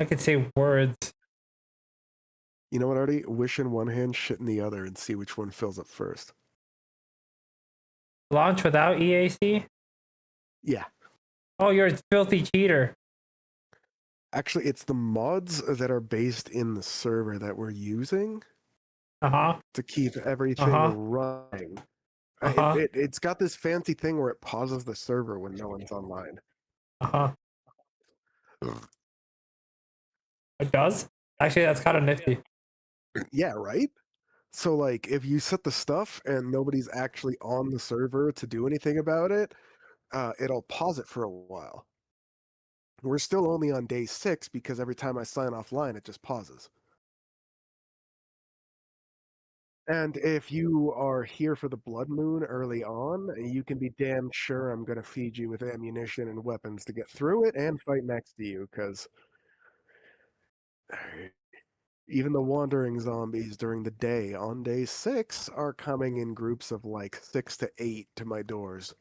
I could say words. You know what, Artie? Wish in one hand, shit in the other, and see which one fills up first. Launch without EAC? Yeah. Oh, you're a filthy cheater. Actually, it's the mods that are based in the server that we're using to keep everything Uh-huh. running. Uh-huh. It's got this fancy thing where it pauses the server when no one's online. Uh-huh. It does? Actually, that's kind of nifty. Yeah, right? So, like, if you set the stuff and nobody's actually on the server to do anything about it, it'll pause it for a while. We're still only on day 6 because every time I sign offline, it just pauses. And if you are here for the Blood Moon early on, you can be damn sure I'm going to feed you with ammunition and weapons to get through it and fight next to you, because even the wandering zombies during the day on day 6 are coming in groups of like 6 to 8 to my doors.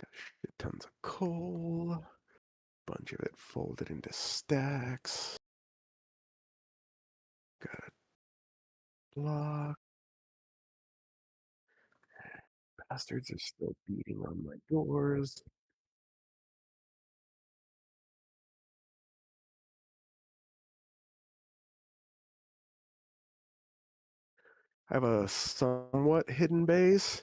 Got shit tons of coal. Bunch of it folded into stacks. Got a block. Bastards are still beating on my doors. I have a somewhat hidden base.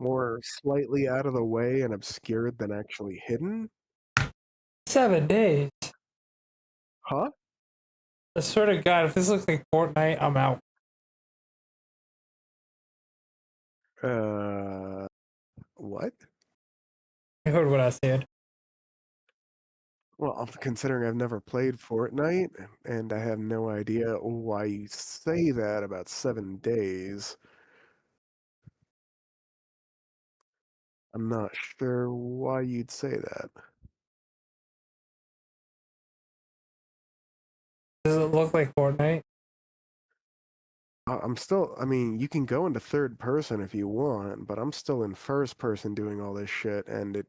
More slightly out of the way and obscured than actually hidden. 7 days. Huh? I swear to God, if this looks like Fortnite, I'm out. What? You heard what I said. Well, considering I've never played Fortnite, and I have no idea why you say that about 7 days, I'm not sure why you'd say that. Does it look like Fortnite? I'm still, I mean, you can go into third person if you want, but I'm still in first person doing all this shit, and I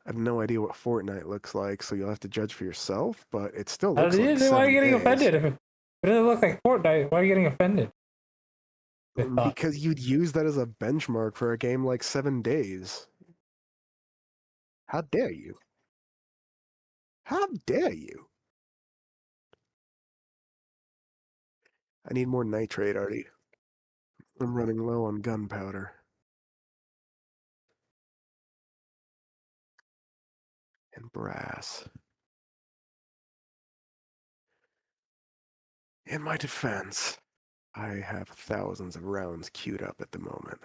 have no idea what Fortnite looks like, so you'll have to judge for yourself, but it still looks like Why are you 7 getting days. offended? If it doesn't look like Fortnite, why are you getting offended? Because you'd use that as a benchmark for a game like 7 days. How dare you? How dare you? I need more nitrate, Artie. I'm running low on gunpowder. And brass. In my defense, I have thousands of rounds queued up at the moment.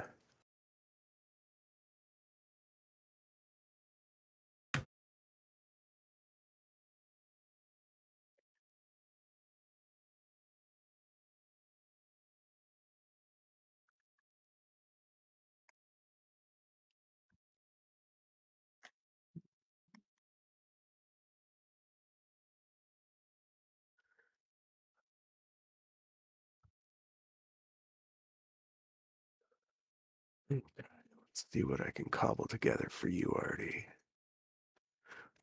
Let's see what I can cobble together for you, Artie.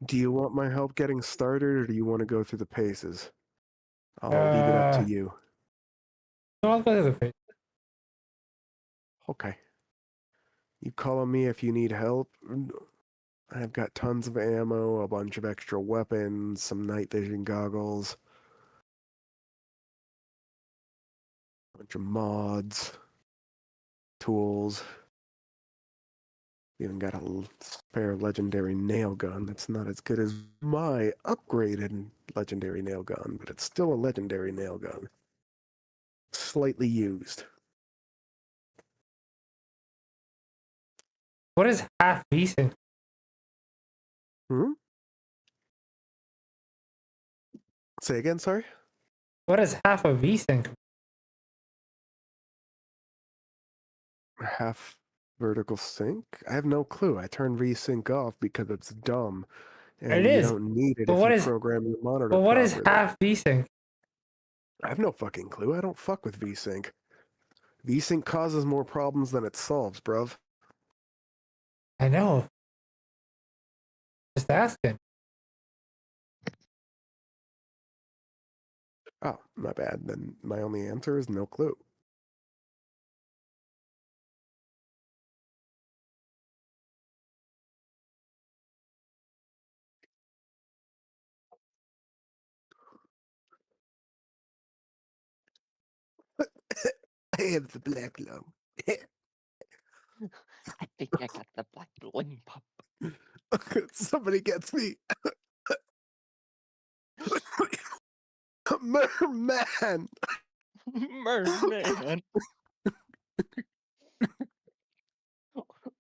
Do you want my help getting started, or do you want to go through the paces? I'll leave it up to you. No, I'll go to the page. Okay. You call on me if you need help. I've got tons of ammo, a bunch of extra weapons, some night vision goggles, a bunch of mods, tools. Even got a spare legendary nail gun that's not as good as my upgraded legendary nail gun, but it's still a legendary nail gun. Slightly used. What is half decent? Hmm? Say again, sorry? What is half a VSync? Half vertical sync? I have no clue. I turned VSync off because it's dumb, It and you is. don't need it But if what you is program your monitor but what is properly. half VSync? I have no fucking clue. I don't fuck with VSync. VSync causes more problems than it solves, bruv. I know. Just asking. Oh, my bad. Then my only answer is no clue. I have the black lung. I think I got the black lung pup. Somebody gets me. Merman. Merman.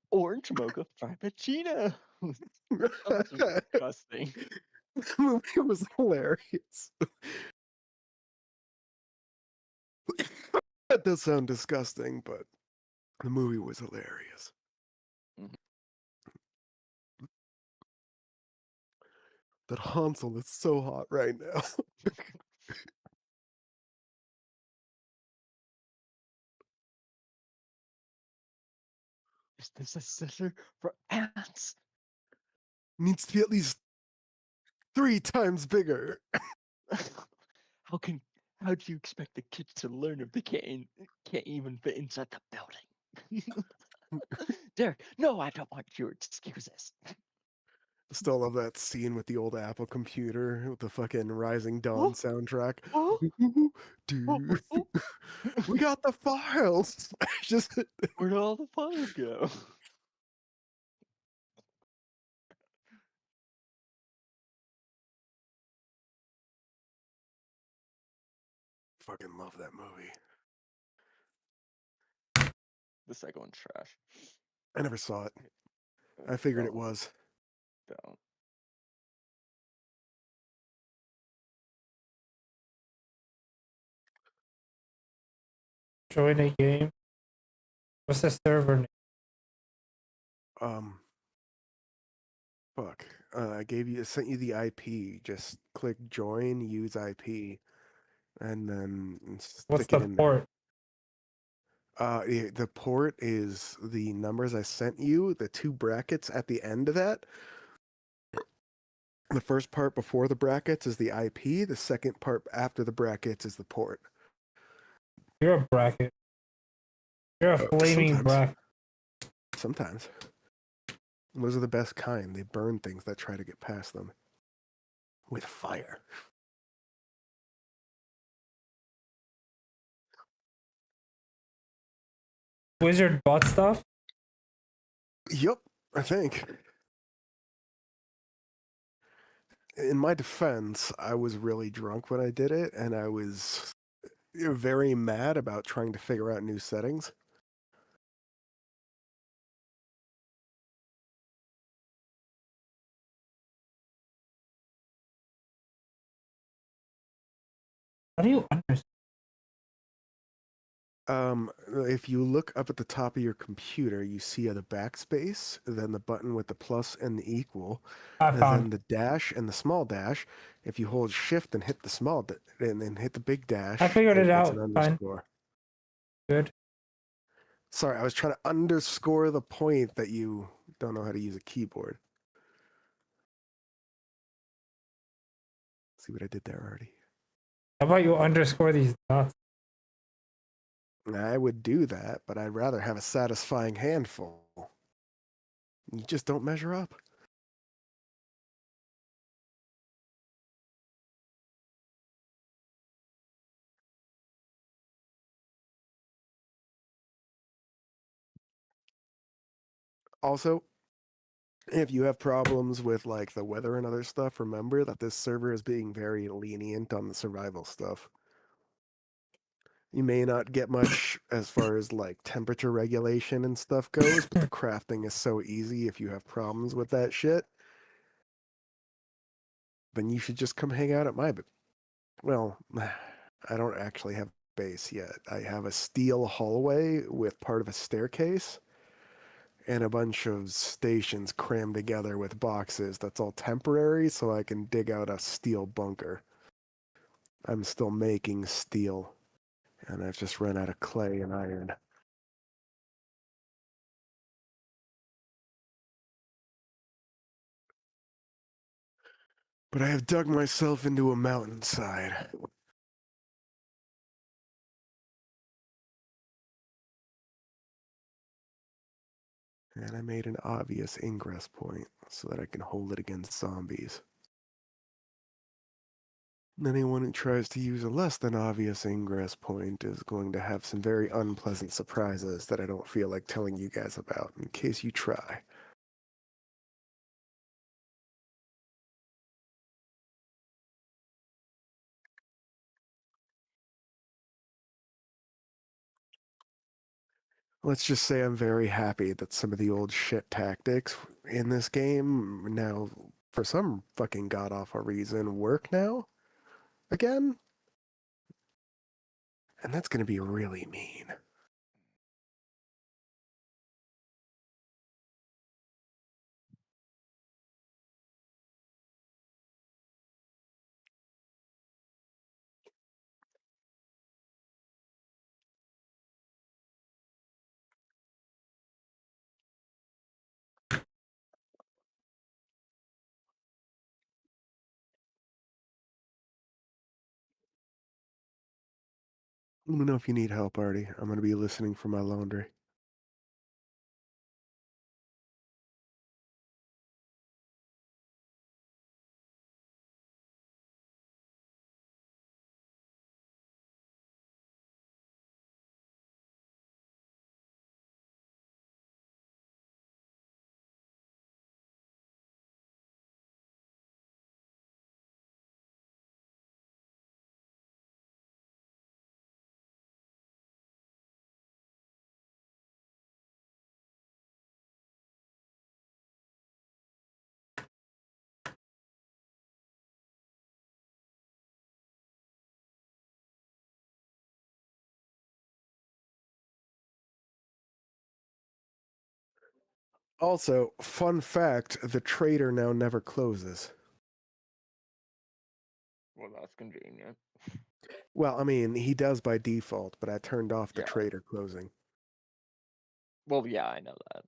Orange mocha frappuccino. That's disgusting. The movie was hilarious. That does sound disgusting, but the movie was hilarious. Mhm. That Hansel is so hot right now. Is this a scissor for ants? Needs to be at least 3 times bigger. How do you expect the kids to learn if they can't even fit inside the building? Derek, no, I don't want your excuses. Still love that scene with the old Apple computer with the fucking Rising Dawn Oh, soundtrack. oh, Dude, oh. we got the files. Just Where'd all the files go? fucking love that movie. The second one's trash. I never saw it. I figured it Don't, was. don't. Join a game. What's the server name? Fuck. I sent you the IP. Just click join, use IP, and then What's stick it the in port? there. The port is the numbers I sent you, the 2 brackets at the end of that. The first part before the brackets is the IP. The second part after the brackets is the port. You're a bracket. You're a flaming Sometimes. bracket. Sometimes. Those are the best kind. They burn things that try to get past them. With fire. Wizard bought stuff? Yup, I think. In my defense, I was really drunk when I did it, and I was very mad about trying to figure out new settings. How do you understand? If you look up at the top of your computer, you see the backspace, then the button with the plus and the equal, I and found then the dash and the small dash. If you hold shift and hit the and then hit the big dash, I figured it it's out. an Fine. underscore. Good. Sorry, I was trying to underscore the point that you don't know how to use a keyboard. See what I did there already? How about you underscore these dots? I would do that, but I'd rather have a satisfying handful. You just don't measure up. Also, if you have problems with like the weather and other stuff, remember that this server is being very lenient on the survival stuff. You may not get much as far as like temperature regulation and stuff goes, but the crafting is so easy if you have problems with that shit. Then you should just come hang out at my well, I don't actually have base yet. I have a steel hallway with part of a staircase and a bunch of stations crammed together with boxes. That's all temporary, so I can dig out a steel bunker. I'm still making steel. And I've just run out of clay and iron. But I have dug myself into a mountainside. And I made an obvious ingress point so that I can hold it against zombies. Anyone who tries to use a less than obvious ingress point is going to have some very unpleasant surprises that I don't feel like telling you guys about in case you try. Let's just say I'm very happy that some of the old shit tactics in this game now, for some fucking god-awful reason, work now again. And that's going to be really mean. Let me know if you need help, Artie. I'm going to be listening for my laundry. Also, fun fact, the trader now never closes. Well, that's convenient. Well, I mean, he does by default, but I turned off the Yeah. trader closing. Well, yeah, I know that.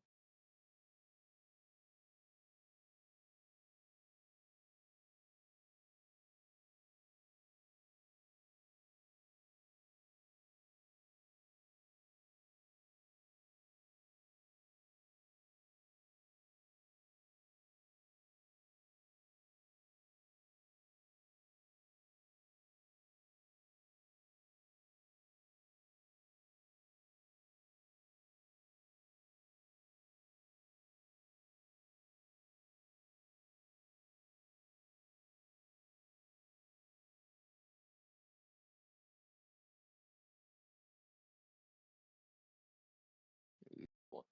Well,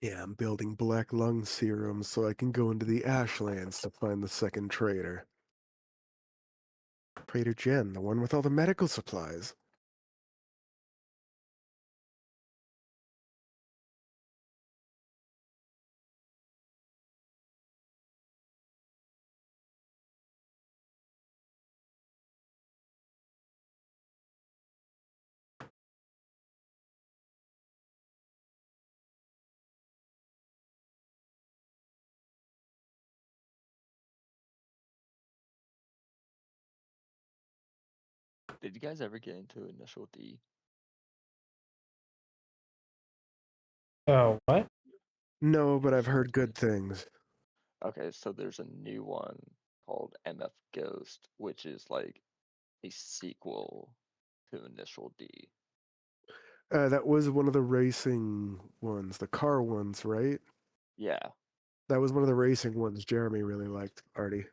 Yeah, I'm building black lung serums so I can go into the Ashlands to find the second trader. Trader Jen, the one with all the medical supplies. did you guys ever get into Initial D? Oh, what? No, but I've Initial heard D. good things. Okay, so there's a new one called MF Ghost, which is like a sequel to Initial D. That was one of the racing ones, the car ones, right? Yeah. That was one of the racing ones Jeremy really liked, Artie.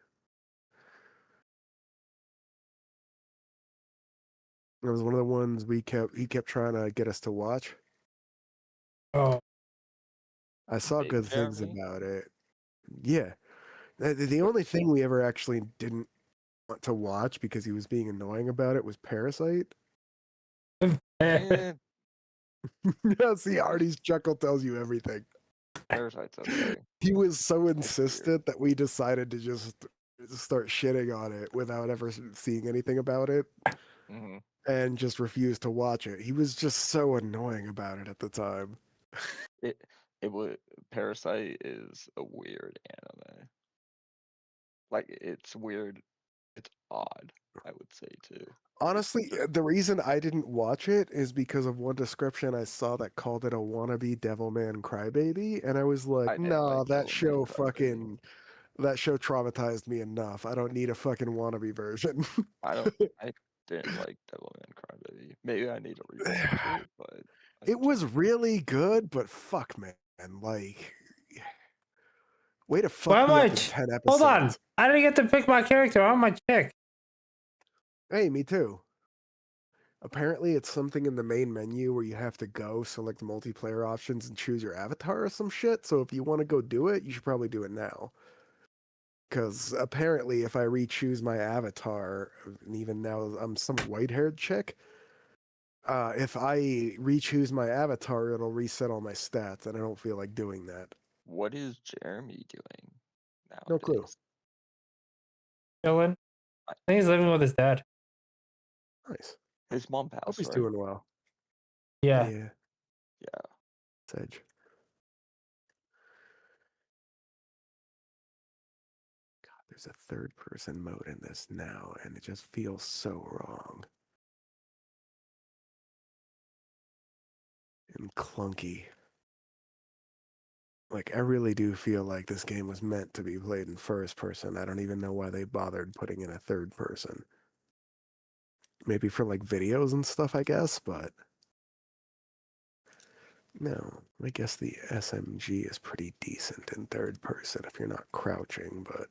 It was one of the ones he kept trying to get us to watch. Oh, I saw Big good things Jeremy? about it. Yeah. The only thing we ever actually didn't want to watch because he was being annoying about it was Parasite. Eh, Yeah, see, Artie's chuckle tells you everything. Parasite's okay. He was so weird. insistent that we decided to just start shitting on it without ever seeing anything about it Hmm. and just refused to watch it. He was just so annoying about it at the time. It it would Parasite is a weird anime. Like it's weird. It's odd, I would say too. Honestly, the reason I didn't watch it is because of one description I saw that called it a wannabe Devilman Crybaby, and I was like, I didn't nah, like that Devilman show Crybaby. that show traumatized me enough. I don't need a fucking wannabe version. I didn't like Devilman Crybaby. Maybe I need to rewatch it, but It was really good, but fuck, man, like, way to Why fuck am me I? up in 10 Hold on. episodes. I didn't get to pick my character. I'm my chick. Hey, me too. Apparently, it's something in the main menu where you have to go select multiplayer options and choose your avatar or some shit. So if you want to go do it, you should probably do it now. Because apparently, if I re-choose my avatar, and even now I'm some white-haired chick, if I re-choose my avatar, it'll reset all my stats, and I don't feel like doing that. what is Jeremy doing No clue. nowadays? Chilling. I- I think he's living with his dad. Nice. His mom Hope passed, he's right? doing well. Yeah. Yeah, Yeah. Sedge. God, there's a third-person mode in this now, and it just feels so wrong. And clunky. Like, I really do feel like this game was meant to be played in first person. I don't even know why they bothered putting in a third person. Maybe for like videos and stuff, I guess, but no, I guess the SMG is pretty decent in third person if you're not crouching, but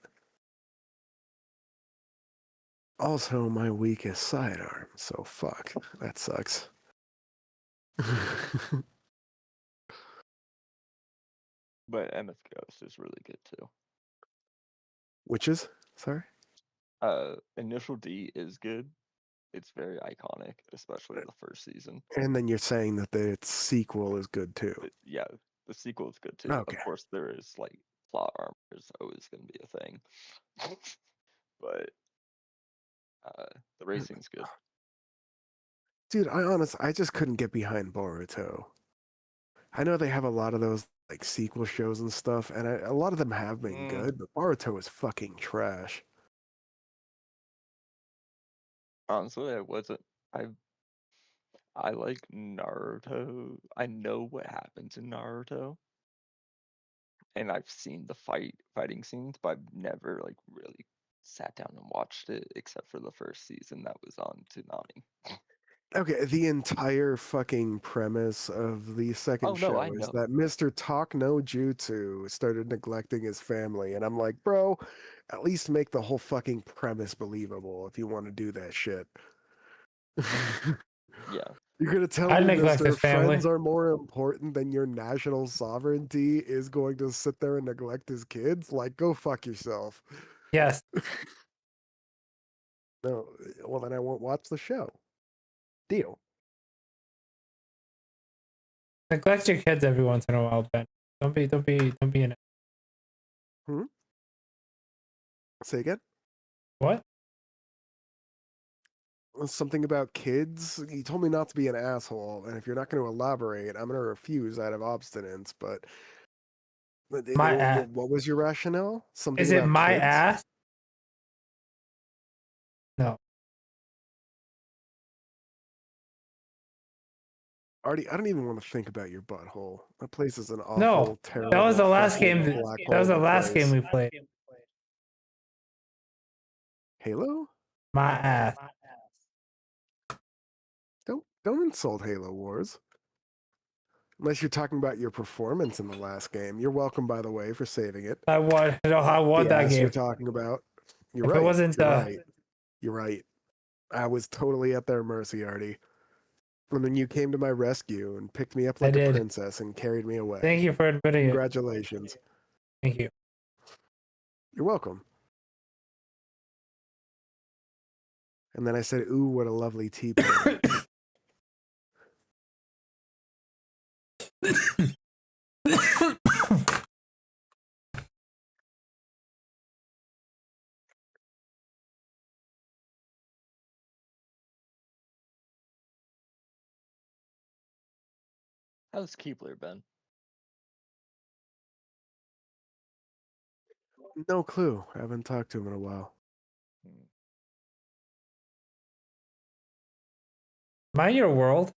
also my weakest sidearm, so fuck, that sucks. But MF Ghost is really good too. Witches? Sorry? Initial D is good. It's very iconic, especially the first season. And then you're saying that the sequel is good too. But yeah, the sequel is good too. Okay. Of course, there is like plot armor is always going to be a thing, but the racing's good. Dude, I just couldn't get behind Boruto. I know they have a lot of those like sequel shows and stuff, and a lot of them have been good, but Boruto is fucking trash. Honestly, I wasn't. I like Naruto. I know what happens in Naruto, and I've seen the fighting scenes, but I've never like really sat down and watched it except for the first season that was on Toonami. Okay, the entire fucking premise of the second Oh no, I show is know. that Mr. Talk no Jutsu started neglecting his family, and I'm like, bro, at least make the whole fucking premise believable if you want to do that shit. Yeah. You're gonna tell I me, neglect Mister, his family. friends are more important than your national sovereignty is going to sit there and neglect his kids? Like, go fuck yourself. Yes. No, well then I won't watch the show. Deal. Neglect your kids every once in a while, Ben. Don't be an Say again? what? Something about kids. You told me not to be an asshole, and if you're not going to elaborate, I'm going to refuse out of obstinance. But My ass. what was your rationale? Something Is it about my kids? ass? No. Artie, I don't even want to think about your butthole. That place is an awful, No. terrible. That was the last fucking game. black That was hole the of a last game place. we played. Halo? My ass. Don't insult Halo Wars. Unless you're talking about your performance in the last game. You're welcome, by the way, for saving it. I won. No, I won The that ass game. you're talking about. You're If right. it wasn't, You're right. You're right. I was totally at their mercy, Artie. And then you came to my rescue and picked me up I like a did. princess and carried me away. Thank you for admitting it. Congratulations. Thank you. You're welcome. And then I said, ooh, what a lovely teapot. How's Keebler been? No clue. I haven't talked to him in a while. Hmm. Mind your world.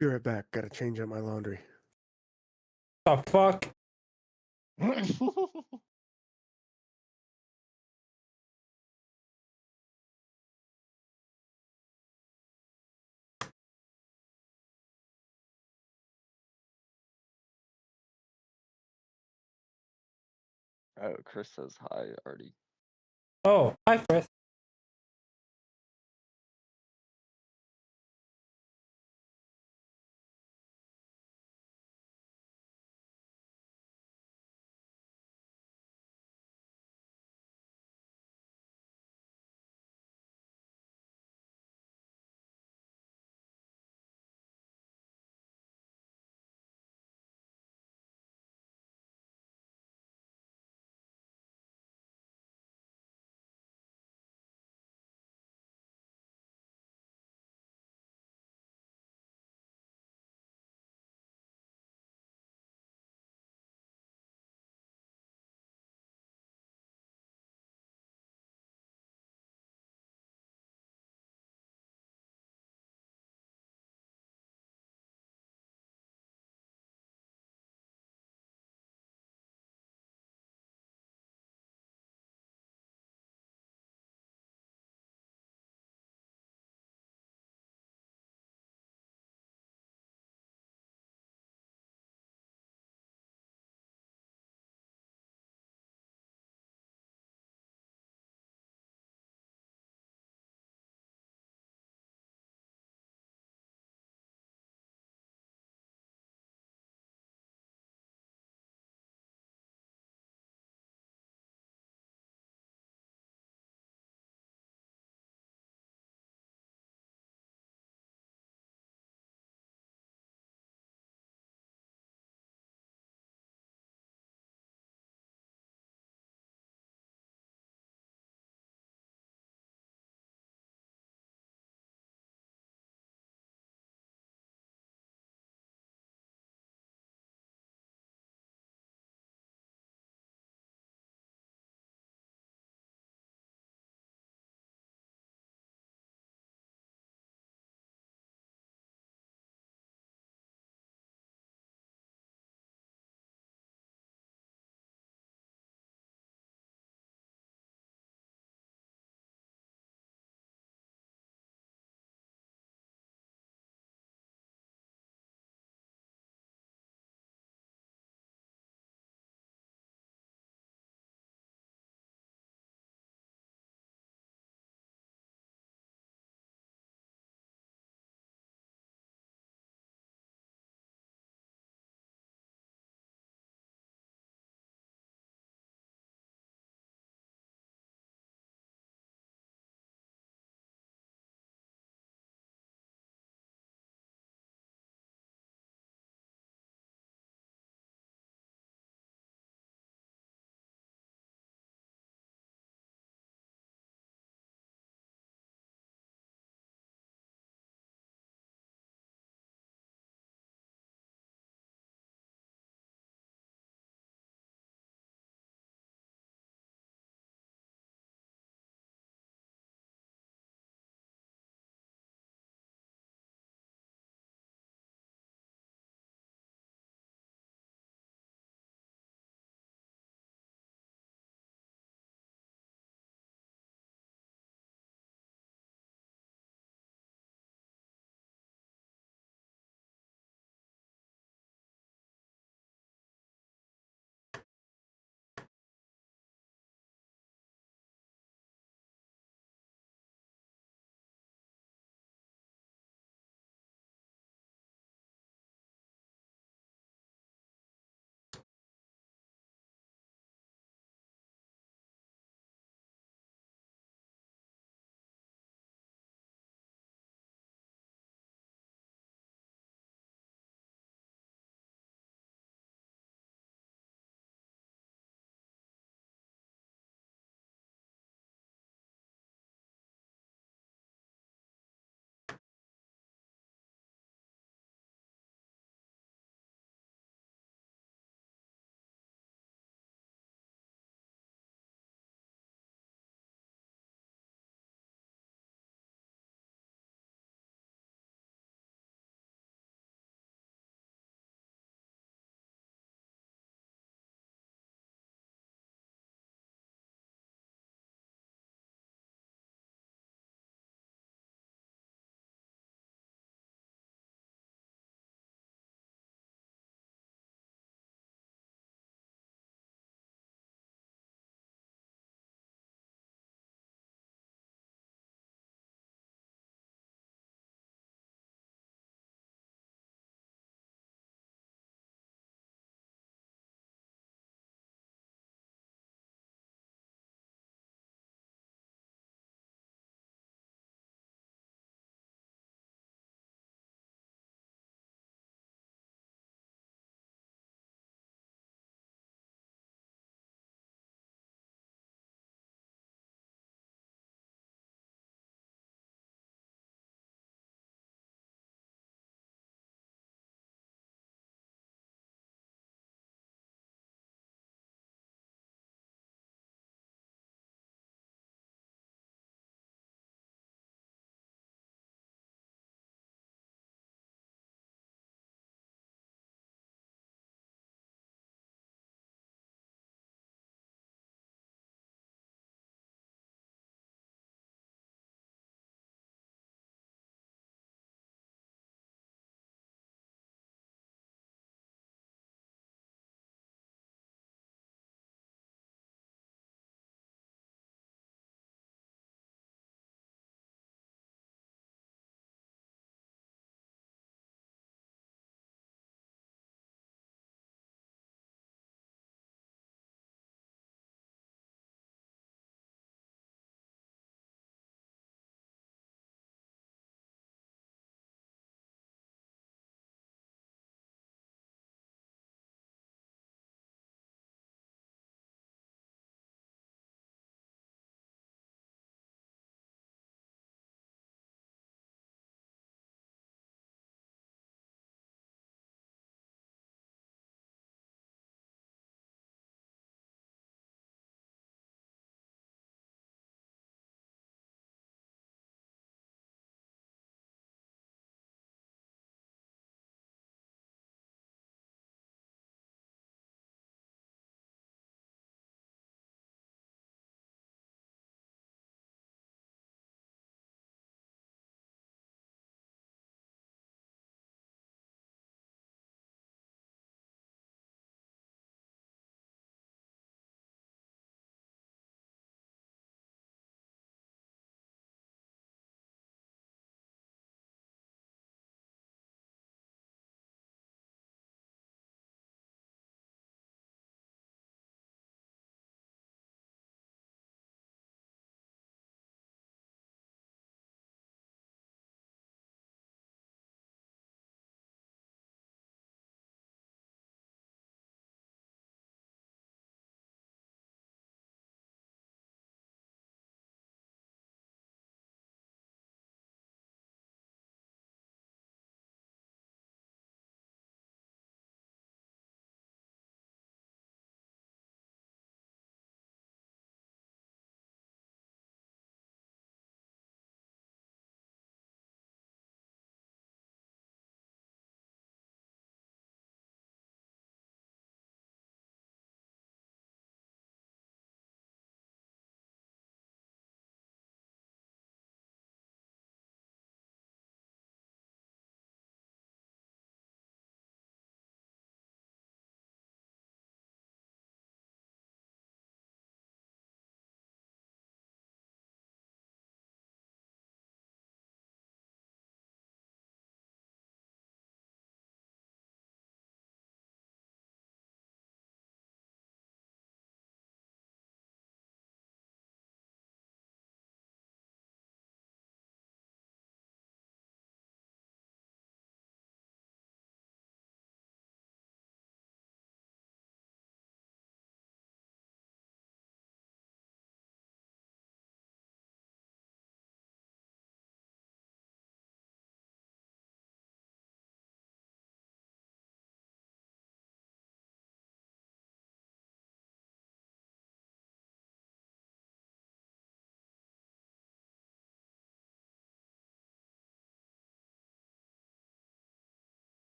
Be right back. Gotta change out my laundry. The fuck? Oh, Chris says hi, Artie. Oh, hi, Chris.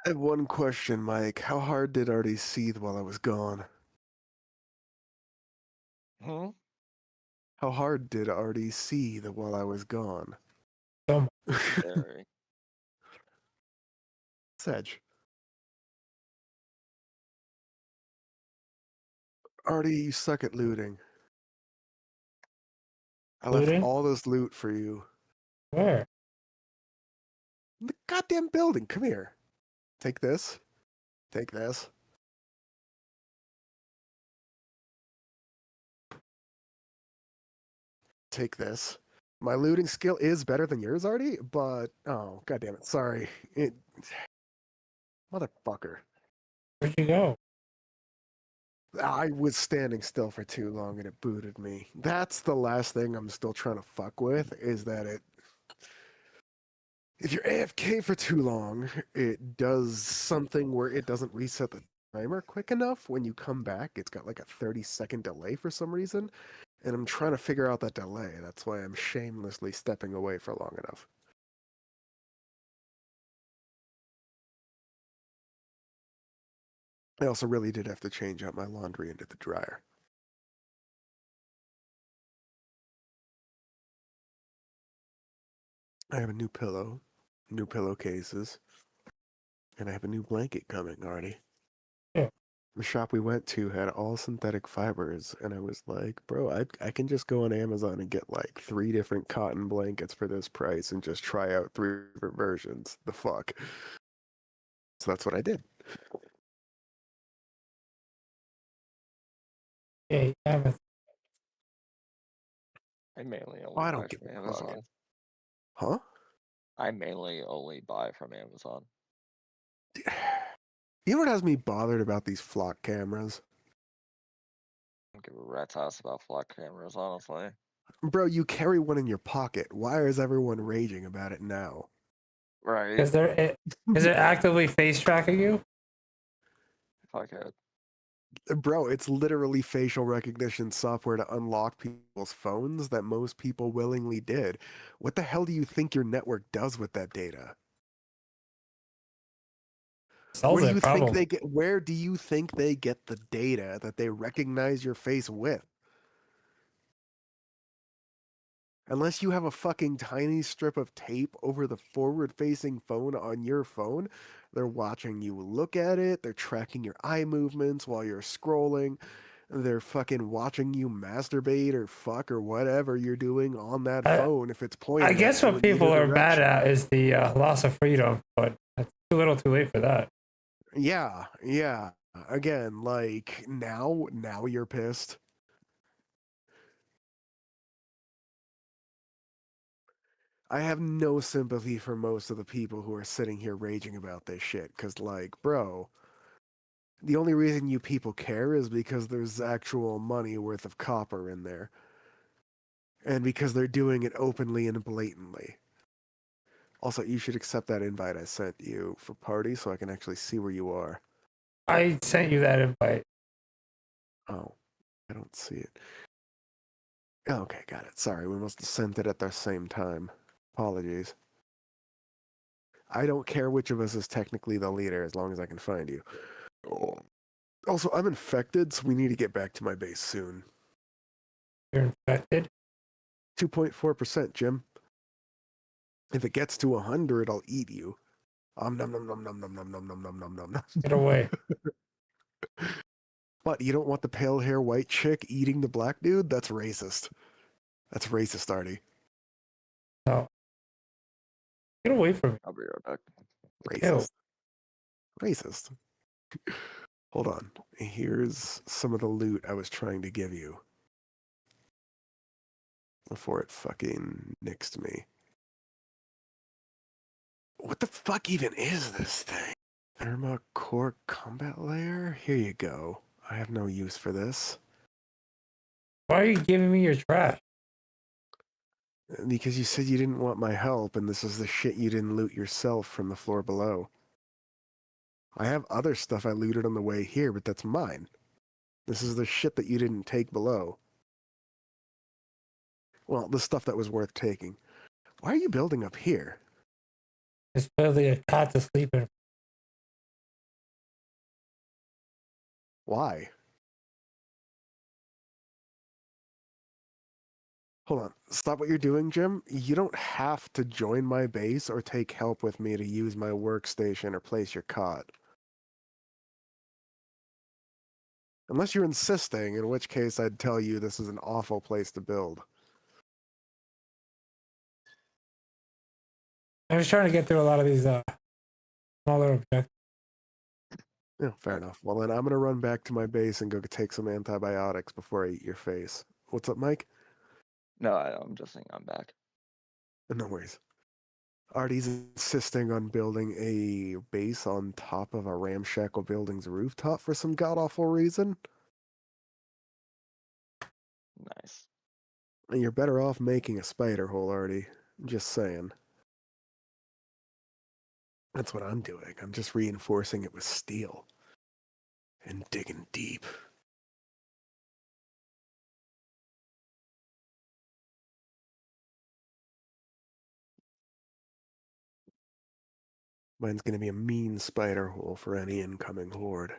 I have one question, Mike. How hard did Artie seethe while I was gone? Hmm? How hard did Artie seethe while I was gone? So Very. Sedge. Artie, you suck at looting. I left Looting? all this loot for you. where? The goddamn building. Come here. Take this. Take this. Take this. My looting skill is better than yours, Artie, but oh goddamn it. Sorry. Motherfucker. Where'd you go? I was standing still for too long and it booted me. That's the last thing I'm still trying to fuck with, is that if you're AFK for too long, it does something where it doesn't reset the timer quick enough. When you come back, it's got like a 30-second delay for some reason, and I'm trying to figure out that delay. That's why I'm shamelessly stepping away for long enough. I also really did have to change out my laundry into the dryer. I have a new pillow, new pillowcases, and I have a new blanket coming, Artie. Yeah. The shop we went to had all synthetic fibers, and I was like, bro, I can just go on Amazon and get like 3 different cotton blankets for this price and just try out 3 different versions. The fuck? So that's what I did. Yeah, Amazon. I mainly only I buy don't give from a fuck. Amazon. Huh? I mainly only buy from Amazon. You know what has me bothered about these flock cameras? I don't give a rat's ass about flock cameras, honestly. Bro, you carry one in your pocket. Why is everyone raging about it now? Right? Is it actively face tracking you? Fuckhead. Bro, it's literally facial recognition software to unlock people's phones that most people willingly did. What the hell do you think your network does with that data? Solves Where do it, you think probably. they get where do you think they get the data that they recognize your face with? Unless you have a fucking tiny strip of tape over the forward-facing phone on your phone, they're watching you look at it, they're tracking your eye movements while you're scrolling, they're fucking watching you masturbate or fuck or whatever you're doing on that I, phone if it's I pointed at guess you what in either people are bad direction. at is the loss of freedom, but it's too little too late for that. Yeah, yeah. Again, like now you're pissed. I have no sympathy for most of the people who are sitting here raging about this shit, because, like, bro, the only reason you people care is because there's actual money worth of copper in there. And because they're doing it openly and blatantly. Also, you should accept that invite I sent you for party so I can actually see where you are. I sent you that invite. Oh, I don't see it. Oh, okay, got it. Sorry, we must have sent it at the same time. Apologies. I don't care which of us is technically the leader as long as I can find you. Also, I'm infected, so we need to get back to my base soon. You're infected. 2.4%, Jim. If it gets to 100, I'll eat you. Nom nom nom nom nom nom nom nom nom nom nom nom. Get away. What, you don't want the pale hair white chick eating the black dude? That's racist. That's racist, Artie. No. Get away from me. I'll be right back. Ew. Racist. Racist. Hold on. Here's some of the loot I was trying to give you. Before it fucking nixed me. What the fuck even is this thing? Therma Core Combat Layer? Here you go. I have no use for this. Why are you giving me your trash? Because you said you didn't want my help, and this is the shit you didn't loot yourself from the floor below. I have other stuff I looted on the way here, but that's mine. This is the shit that you didn't take below. Well, the stuff that was worth taking. Why are you building up here? It's barely a cot to sleep in. Why? Hold on. Stop what you're doing, Jim. You don't have to join my base or take help with me to use my workstation or place your cot. Unless you're insisting, in which case I'd tell you this is an awful place to build. I was trying to get through a lot of these smaller objectives. Yeah, fair enough. Well, then I'm going to run back to my base and go take some antibiotics before I eat your face. What's up, Mike? No, I'm just saying I'm back. No worries. Artie's insisting on building a base on top of a ramshackle building's rooftop for some god-awful reason. Nice. And you're better off making a spider hole, Artie. Just saying. That's what I'm doing. I'm just reinforcing it with steel. And digging deep. Mine's gonna be a mean spider hole for any incoming horde.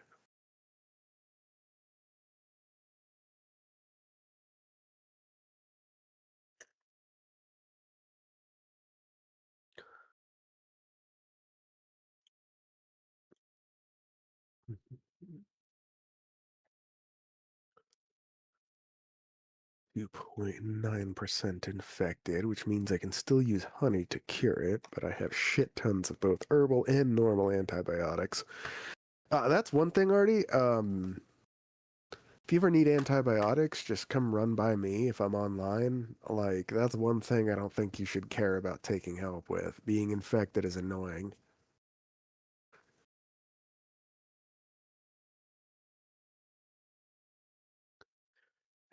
Mm-hmm. 2.9% infected, which means I can still use honey to cure it, but I have shit tons of both herbal and normal antibiotics. That's one thing, Artie. If you ever need antibiotics, just come run by me if I'm online. Like, that's one thing I don't think you should care about taking help with. Being infected is annoying.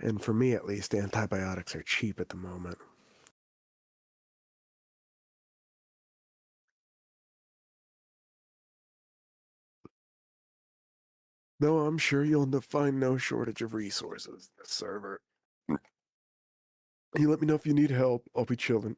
And for me, at least, antibiotics are cheap at the moment. Though I'm sure you'll find no shortage of resources in this server. You let me know if you need help. I'll be chilling.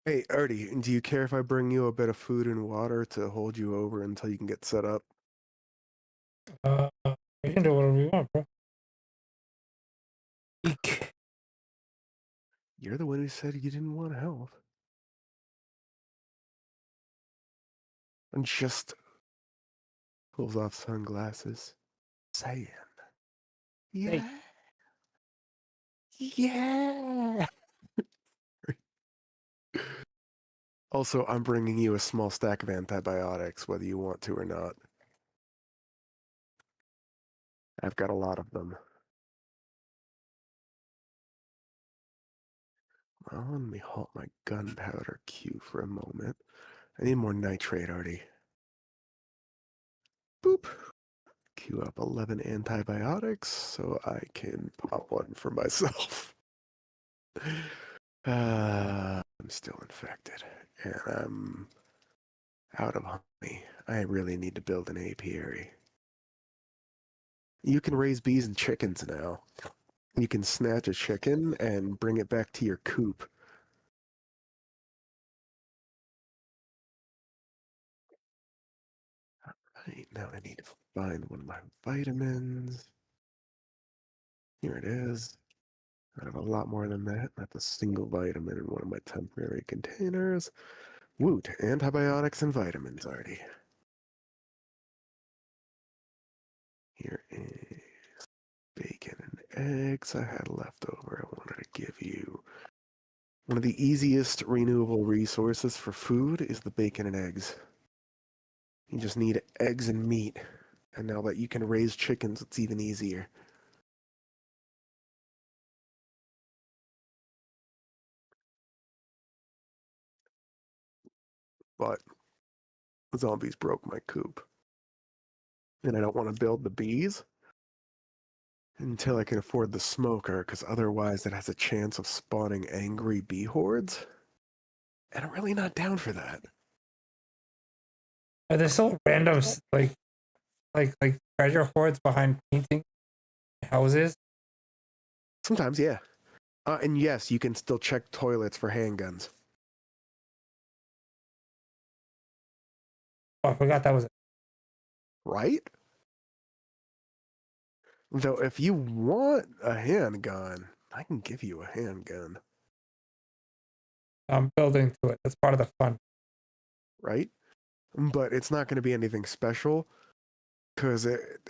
Hey, Artie, do you care if I bring you a bit of food and water to hold you over until you can get set up? You can do whatever you want, bro. Eek. You're the one who said you didn't want help. And just pulls off sunglasses, saying, Hey, "Yeah, yeah." Also, I'm bringing you a small stack of antibiotics, whether you want to or not. I've got a lot of them. Well, let me halt my gunpowder queue for a moment. I need more nitrate, Artie. Boop. Queue up 11 antibiotics so I can pop one for myself. I'm still infected, and I'm out of honey. I really need to build an apiary. You can raise bees and chickens now. You can snatch a chicken and bring it back to your coop. Right, now I need to find one of my vitamins. Here it is. I have a lot more than that. That's a single vitamin in one of my temporary containers. Woot, antibiotics and vitamins already. Here is bacon and eggs I had left over. I wanted to give you. One of the easiest renewable resources for food is the bacon and eggs. You just need eggs and meat. And now that you can raise chickens, it's even easier. But the zombies broke my coop. And I don't want to build the bees until I can afford the smoker, because otherwise it has a chance of spawning angry bee hordes. And I'm really not down for that. Are there still random like treasure hoards behind painting houses? Sometimes, yeah. And yes, you can still check toilets for handguns. Oh, I forgot that was it. Right? Though if you want a handgun, I can give you a handgun. I'm building to it. That's part of the fun. Right? But it's not going to be anything special, because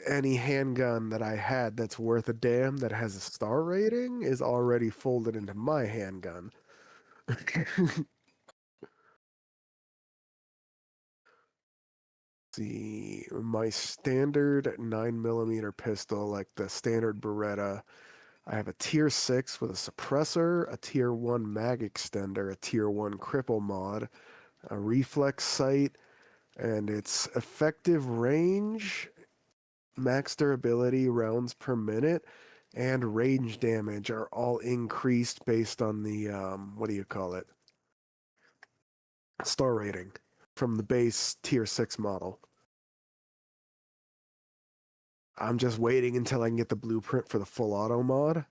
any handgun that I had that's worth a damn that has a star rating is already folded into my handgun. See, my standard 9mm pistol, like the standard Beretta, I have a tier 6 with a suppressor, a tier 1 mag extender, a tier 1 cripple mod, a reflex sight, and its effective range, max durability, rounds per minute, and range damage are all increased based on the, what do you call it? Star rating from the base tier 6 model. I'm just waiting until I can get the blueprint for the full auto mod.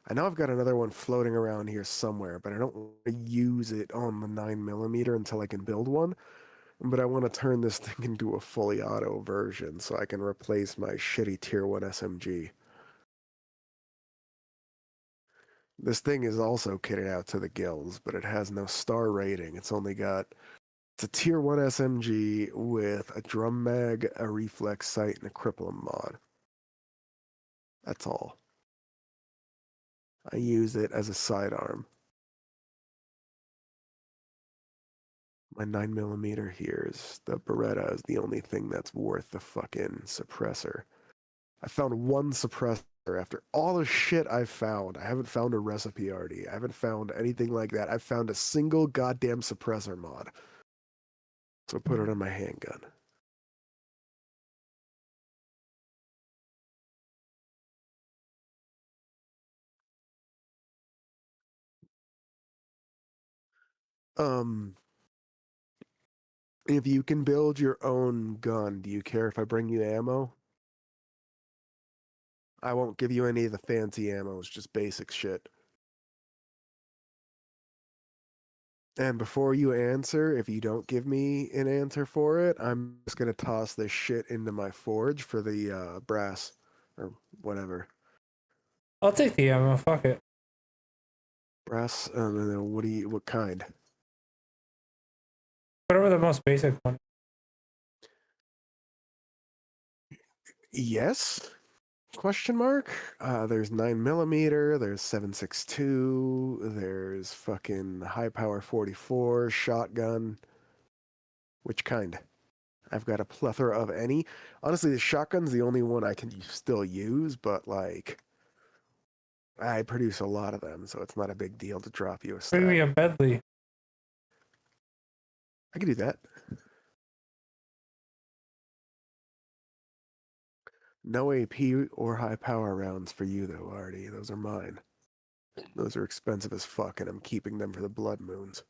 I know I've got another one floating around here somewhere, but I don't want to use it on the 9mm until I can build one. But I want to turn this thing into a fully auto version so I can replace my shitty tier 1 SMG. This thing is also kitted out to the gills, but it has no star rating. It's a tier 1 SMG with a drum mag, a reflex sight, and a crippling mod. That's all. I use it as a sidearm. My 9mm here is the Beretta is the only thing that's worth the fucking suppressor. I found one suppressor after all the shit I've found. I haven't found a recipe already. I haven't found anything like that. I've found a single goddamn suppressor mod. So I put it on my handgun. If you can build your own gun, do you care if I bring you ammo? I won't give you any of the fancy ammo, it's just basic shit. And before you answer, if you don't give me an answer for it, I'm just gonna toss this shit into my forge for the brass or whatever. I'll take the ammo. Fuck it. Brass. And then what kind? Whatever the most basic one. Yes? Question mark. There's 9mm. There's 7.62. There's fucking high power 44 shotgun. Which kind? I've got a plethora of any. Honestly, the shotgun's the only one I can still use, but like, I produce a lot of them, so it's not a big deal to drop you a stack. Bring me a Bentley. I can do that. No AP or high power rounds for you, though, Artie. Those are mine. Those are expensive as fuck, and I'm keeping them for the Blood Moons.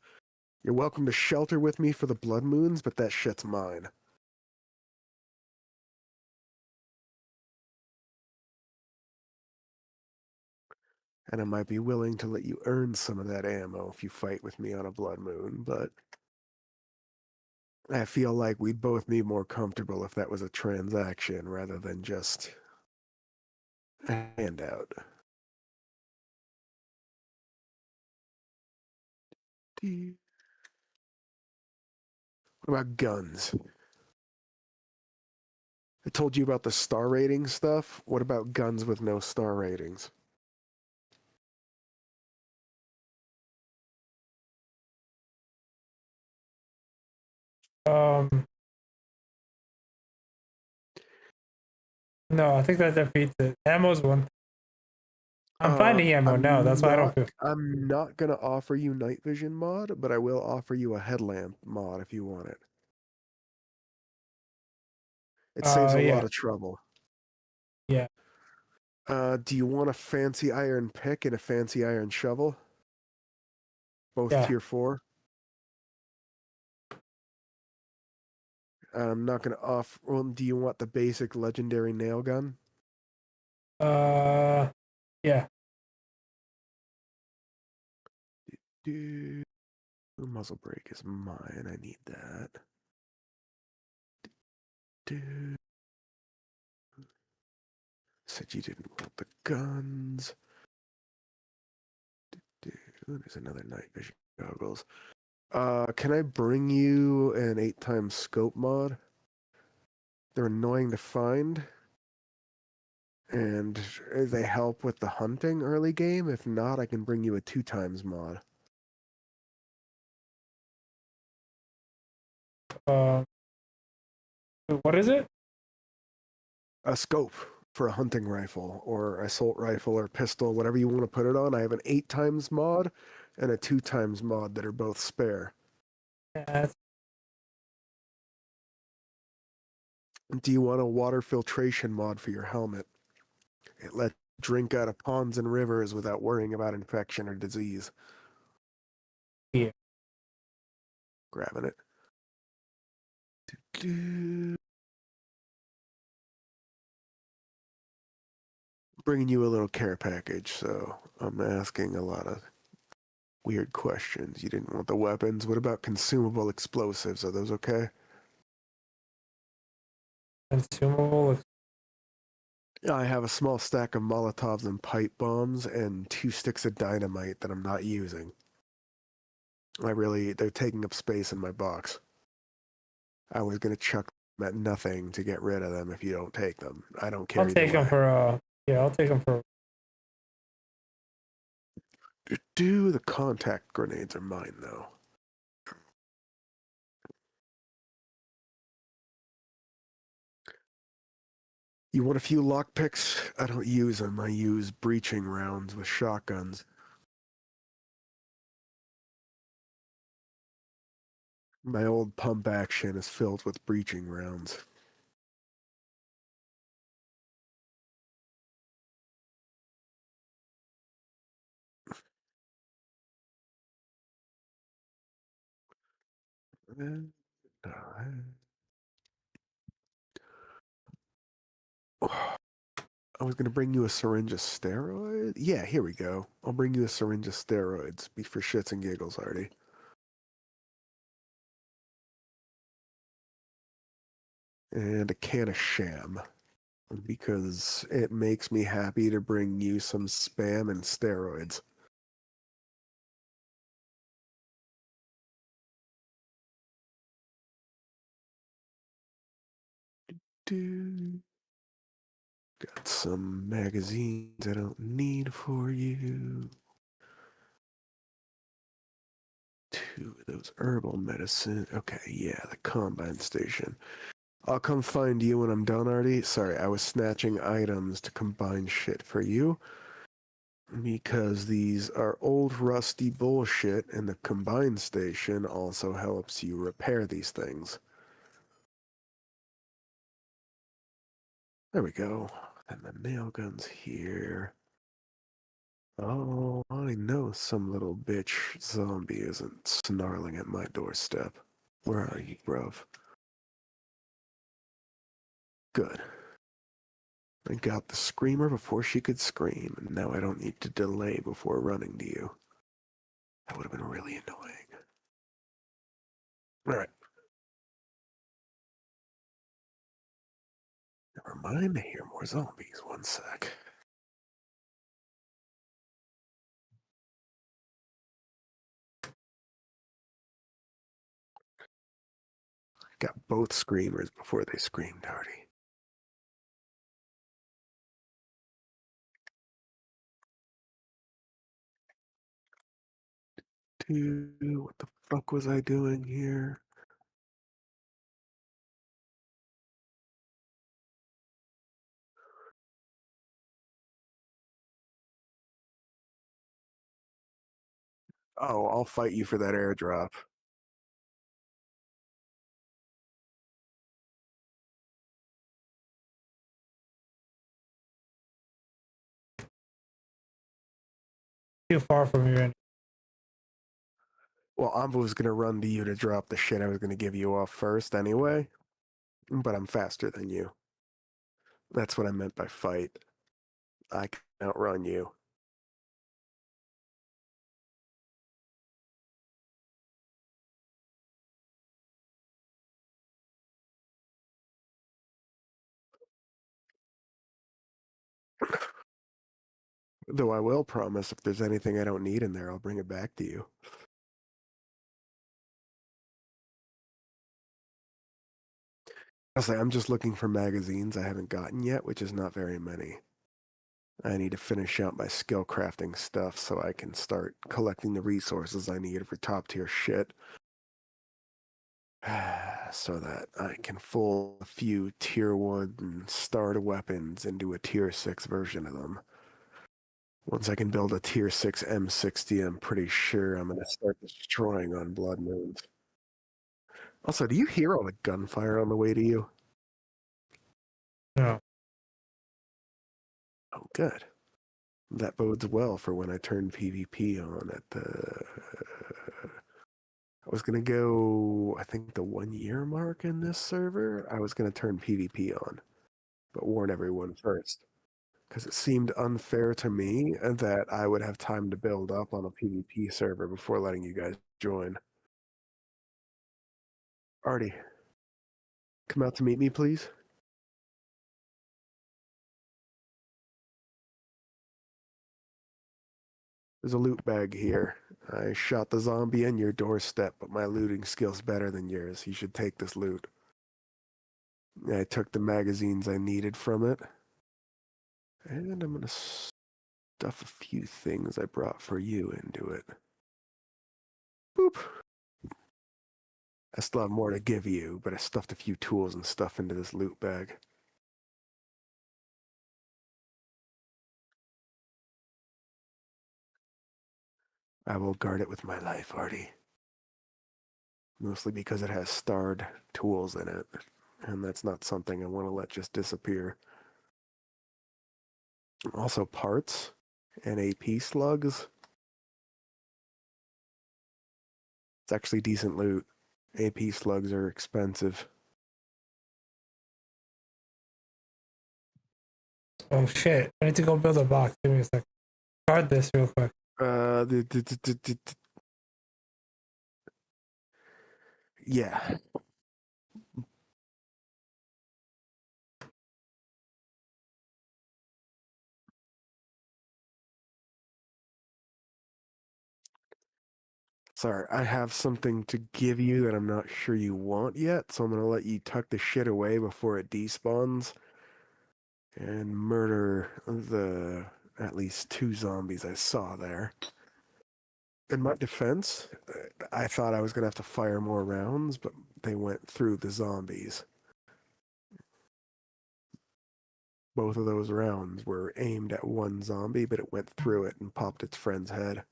You're welcome to shelter with me for the Blood Moons, but that shit's mine. And I might be willing to let you earn some of that ammo if you fight with me on a Blood Moon, but I feel like we'd both be more comfortable if that was a transaction rather than just a handout. What about guns? I told you about the star rating stuff. What about guns with no star ratings? Um, no, I think that defeats it. Ammo's one. I'm finding ammo now. That's why I don't feel. I'm not gonna offer you night vision mod, but I will offer you a headlamp mod if you want it. It saves a lot Yeah, of trouble. yeah. Do you want a fancy iron pick and a fancy iron shovel? Both Yeah. tier 4. I'm not gonna offer. Well, do you want the basic legendary nail gun? Yeah. Muzzle brake is mine. I need that. Said you didn't want the guns. There's another night vision goggles. Can I bring you an 8x scope mod? They're annoying to find, and they help with the hunting early game. If not, I can bring you a 2x mod. What is it? A scope for a hunting rifle or assault rifle or pistol, whatever you want to put it on. I have an 8x mod and a 2x mod that are both spare. Yeah, Do you want a water filtration mod for your helmet? It lets you drink out of ponds and rivers without worrying about infection or disease. Yeah. Grabbing it. Bringing you a little care package, so I'm asking a lot of weird questions. You didn't want the weapons. What about consumable explosives? Are those okay? Consumable. I have a small stack of Molotovs and pipe bombs and 2 sticks of dynamite that I'm not using. They're taking up space in my box. I was gonna chuck them at nothing to get rid of them if you don't take them. I don't care. I'll take them for. Yeah, I'll take them for. The contact grenades are mine though. You want a few lockpicks? I don't use them. I use breaching rounds with shotguns. My old pump action is filled with breaching rounds. I was going to bring you a syringe of steroids. Yeah, here we go. I'll bring you a syringe of steroids. Be for shits and giggles, Artie. And a can of sham. Because it makes me happy to bring you some spam and steroids. Got some magazines I don't need for you. 2 of those herbal medicine. Okay, yeah, the combine station. I'll come find you when I'm done, Artie. Sorry, I was snatching items to combine shit for you. Because these are old rusty bullshit, and the combine station also helps you repair these things. There we go. And the nail gun's here. Oh, I know some little bitch zombie isn't snarling at my doorstep. Where are you, bruv? Good. I got the screamer before she could scream, and now I don't need to delay before running to you. That would have been really annoying. Alright. Never mind, I hear more zombies. One sec. Got both screamers before they screamed, Hardy. Dude, what the fuck was I doing here? Oh, I'll fight you for that airdrop. Too far from you. And Well, Envo was gonna run to you to drop the shit I was gonna give you off first anyway. But I'm faster than you. That's what I meant by fight. I can outrun you. Though I will promise if there's anything I don't need in there, I'll bring it back to you. I'll say I'm just looking for magazines I haven't gotten yet, which is not very many. I need to finish out my skill crafting stuff so I can start collecting the resources I need for top tier shit. So that I can full a few tier 1 starter weapons into a tier 6 version of them. Once I can build a tier 6 M60, I'm pretty sure I'm going to start destroying on Blood Moons. Also, do you hear all the gunfire on the way to you? no, Oh, good. That bodes well for when I turn PvP on at the... I was going to go, I think, the 1 year mark in this server. I was going to turn PvP on, but warn everyone first. Because it seemed unfair to me that I would have time to build up on a PvP server before letting you guys join. Artie, come out to meet me, please. There's a loot bag here. I shot the zombie in your doorstep, but my looting skill's better than yours. You should take this loot. I took the magazines I needed from it. And I'm gonna stuff a few things I brought for you into it. Boop. I still have more to give you, but I stuffed a few tools and stuff into this loot bag. I will guard it with my life, Artie. Mostly because it has starred tools in it, and that's not something I want to let just disappear. Also parts and AP slugs. It's actually decent loot. AP slugs are expensive. oh shit! I need to go build a box. Give me a sec. Guard this real quick. Yeah. Sorry, I have something to give you that I'm not sure you want yet, so I'm gonna let you tuck the shit away before it despawns and murder the at least 2 zombies I saw there. In my defense, I thought I was gonna have to fire more rounds, but they went through the zombies. Both of those rounds were aimed at one zombie, but it went through it and popped its friend's head.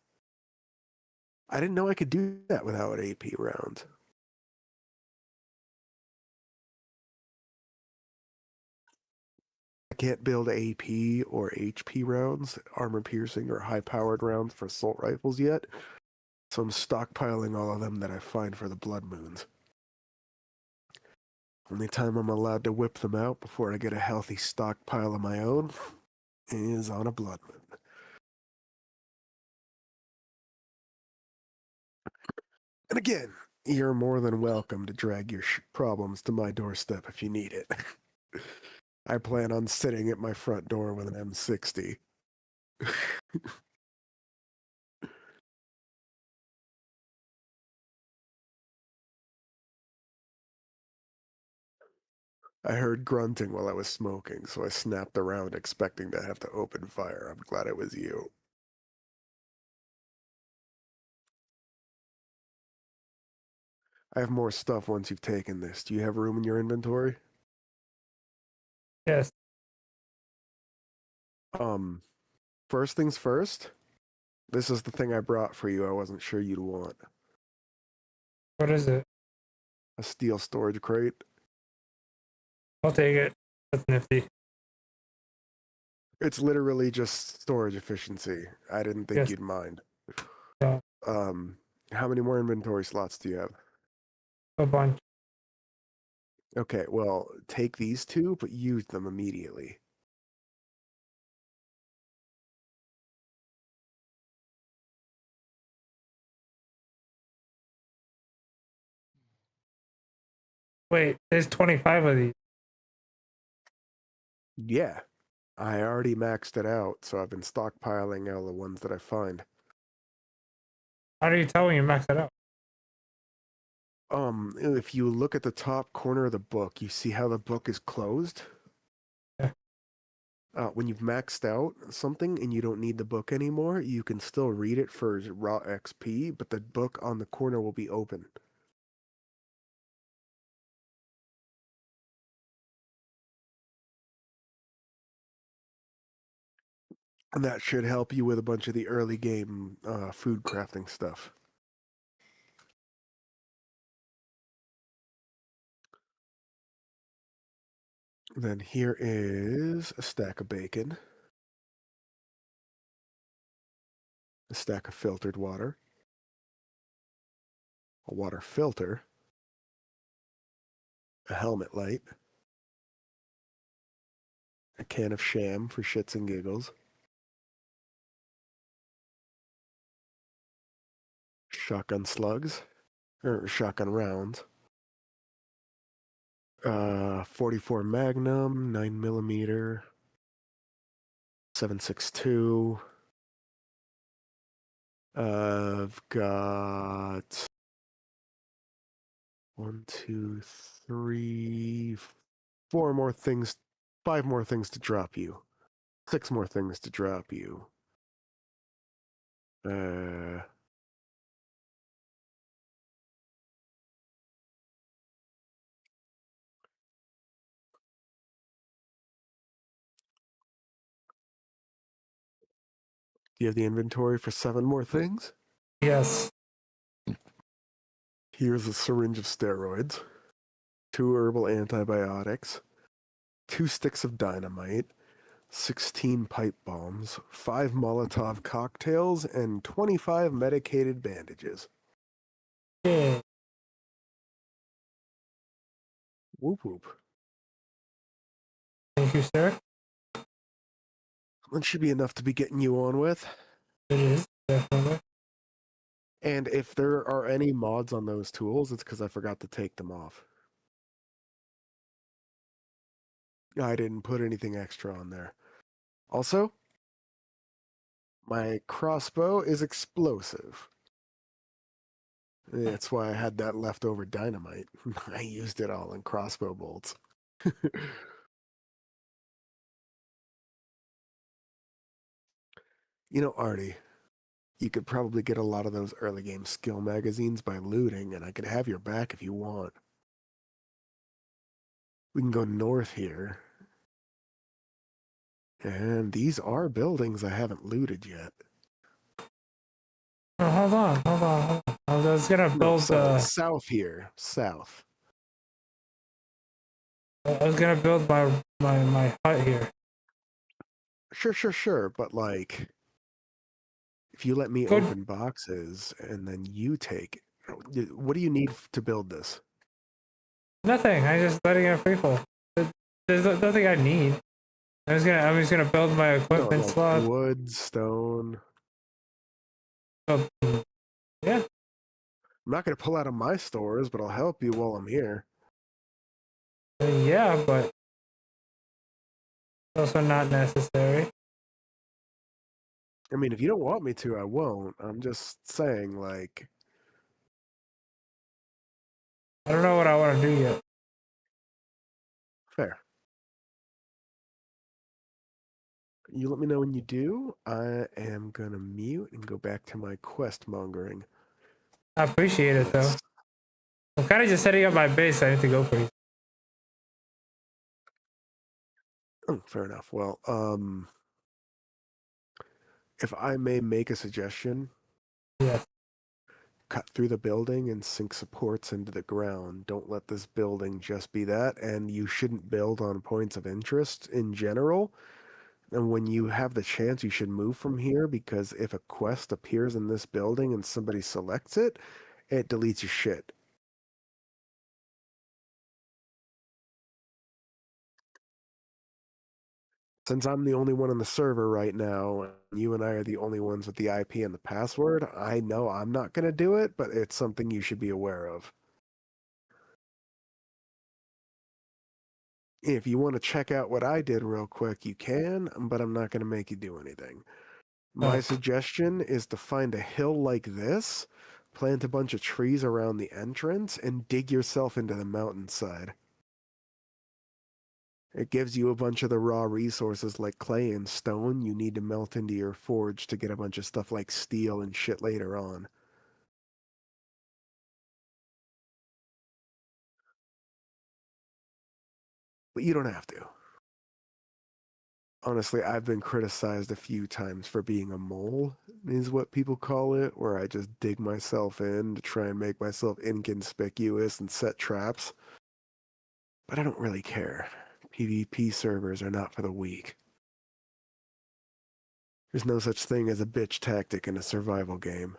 I didn't know I could do that without AP rounds. I can't build AP or HP rounds, armor piercing or high powered rounds for assault rifles yet, so I'm stockpiling all of them that I find for the Blood Moons. Only time I'm allowed to whip them out before I get a healthy stockpile of my own is on a Blood Moon. And again, you're more than welcome to drag your problems to my doorstep if you need it. I plan on sitting at my front door with an M60. I heard grunting while I was smoking, so I snapped around expecting to have to open fire. I'm glad it was you. I have more stuff once you've taken this. Do you have room in your inventory? Yes. First things first, this is the thing I brought for you I wasn't sure you'd want. What is it? A steel storage crate. I'll take it. That's nifty. It's literally just storage efficiency. I didn't think Yes. you'd mind. No. How many more inventory slots do you have? A bunch. Okay, well, take these two, but use them immediately. Wait, there's 25 of these. Yeah, I already maxed it out, so I've been stockpiling all the ones that I find. How do you tell when you max it out? If you look at the top corner of the book, you see how the book is closed? Yeah. When you've maxed out something and you don't need the book anymore, you can still read it for raw XP, but the book on the corner will be open. And that should help you with a bunch of the early game food crafting stuff. Then here is a stack of bacon, a stack of filtered water, a water filter, a helmet light, a can of sham for shits and giggles, shotgun slugs, or shotgun rounds, 44 Magnum, 9mm, 7.62. I've got 1, 2, 3, 4 more things, 5 more things to drop you, 6 more things to drop you. Do you have the inventory for 7 more things? Yes. Here's a syringe of steroids, 2 herbal antibiotics, 2 sticks of dynamite, 16 pipe bombs, 5 Molotov cocktails, and 25 medicated bandages. Yeah. Whoop whoop. Thank you, sir. That should be enough to be getting you on with. It is, definitely. And if there are any mods on those tools, it's because I forgot to take them off. I didn't put anything extra on there. Also, my crossbow is explosive. That's why I had that leftover dynamite. I used it all in crossbow bolts. You know, Artie, you could probably get a lot of those early game skill magazines by looting, and I could have your back if you want. We can go north here. And these are buildings I haven't looted yet. Oh, hold on. I was gonna build south here. South. I was gonna build my hut here. Sure. But like, if you let me Good. open boxes and then you take, what do you need to build this? Nothing. I just letting it free fall. There's nothing I need. I'm just gonna build my equipment like slot. wood, stone. Yeah. I'm not gonna pull out of my stores, but I'll help you while I'm here. Yeah, but it's also not necessary. I mean, if you don't want me to, I won't. I'm just saying, like, I don't know what I want to do yet. You let me know when you do. I am gonna mute and go back to my quest mongering. I appreciate it though. Yes. I'm kind of just setting up my base. I need to go for it. Oh, fair enough. Well, if I may make a suggestion, Yes. cut through the building and sink supports into the ground. Don't let this building just be that, and you shouldn't build on points of interest in general. And when you have the chance, you should move from here because if a quest appears in this building and somebody selects it, it deletes your shit. Since I'm the only one on the server right now, and you and I are the only ones with the IP and the password, I know I'm not going to do it, but it's something you should be aware of. If you want to check out what I did real quick, you can, but I'm not going to make you do anything. My Oh. suggestion is to find a hill like this, plant a bunch of trees around the entrance, and dig yourself into the mountainside. It gives you a bunch of the raw resources like clay and stone you need to melt into your forge to get a bunch of stuff like steel and shit later on. But you don't have to. Honestly, I've been criticized a few times for being a mole, is what people call it, where I just dig myself in to try and make myself inconspicuous and set traps. But I don't really care. PvP servers are not for the weak. There's no such thing as a bitch tactic in a survival game.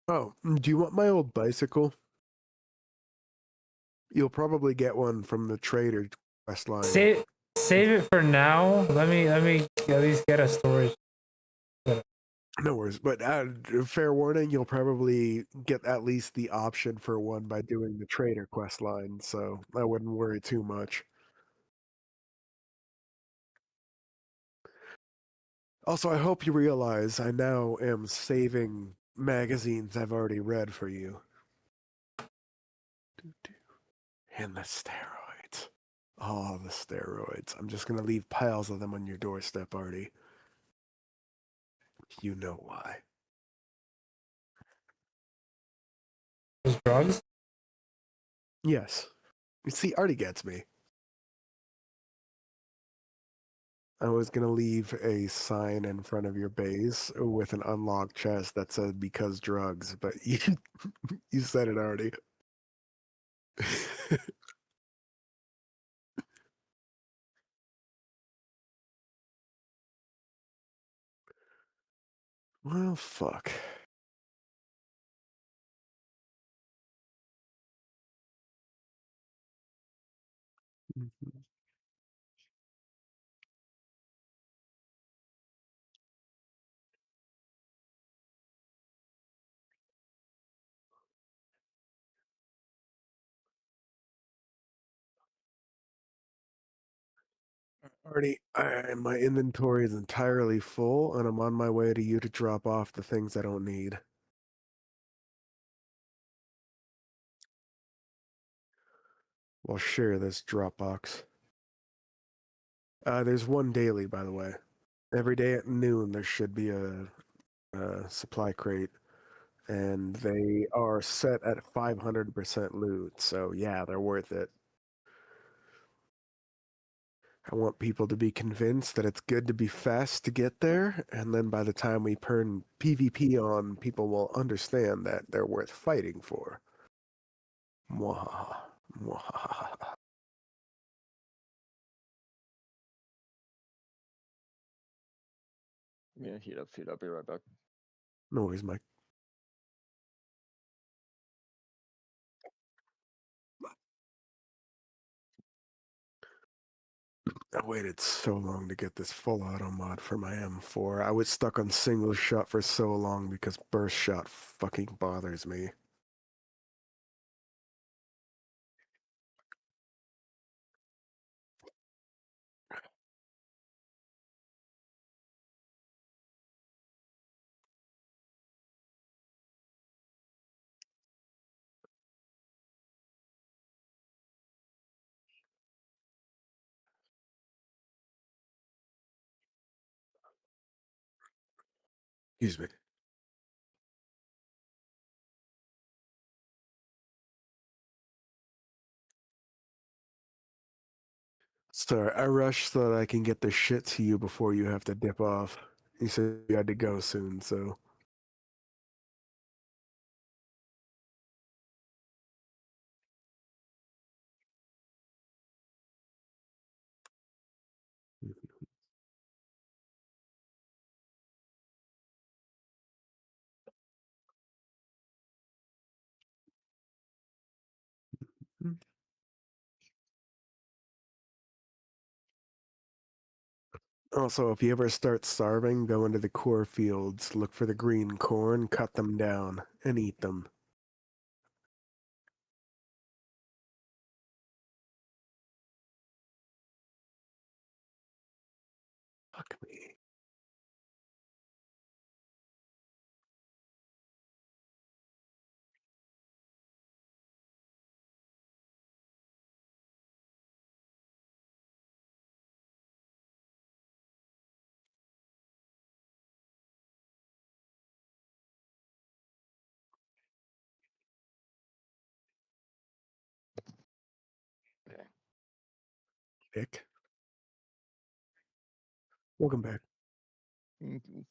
Oh, do you want my old bicycle? You'll probably get one from the trader quest line. Save it for now. Let me at least get a storage. No worries, but fair warning, you'll probably get at least the option for one by doing the trader quest line, so I wouldn't worry too much. Also, I hope you realize I now am saving magazines I've already read for you. And the steroids. Oh, the steroids. I'm just going to leave piles of them on your doorstep, Artie. You know why. Those drugs. Yes. You see, Artie gets me. I was going to leave a sign in front of your base with an unlocked chest that said because drugs, but you said it already. Well, fuck. Mhm. Artie, my inventory is entirely full, and I'm on my way to you to drop off the things I don't need. Well, share this Dropbox. There's one daily, by the way. Every day at noon, there should be a supply crate, and they are set at 500% loot. So yeah, they're worth it. I want people to be convinced that it's good to be fast to get there, and then by the time we turn PvP on, people will understand that they're worth fighting for. Mwahaha. Mwahaha. I'm gonna heat up food. I'll be right back. No worries, Mike. I waited so long to get this full auto mod for my M4. I was stuck on single shot for so long because burst shot fucking bothers me. Excuse me. Sorry, I rushed so that I can get the shit to you before you have to dip off. You said you had to go soon, so. Also, if you ever start starving, go into the core fields, look for the green corn, cut them down, and eat them. Fuck me. Okay. Dick. Welcome back. Mhm.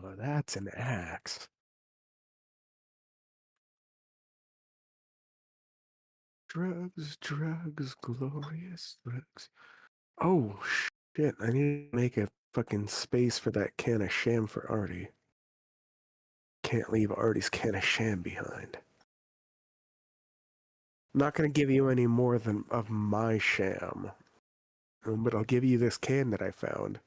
Oh, that's an axe. Drugs, drugs, glorious drugs. Oh, shit. I need to make a fucking space for that can of sham for Artie. Can't leave Artie's can of sham behind. I'm not going to give you any more than of my sham, but I'll give you this can that I found.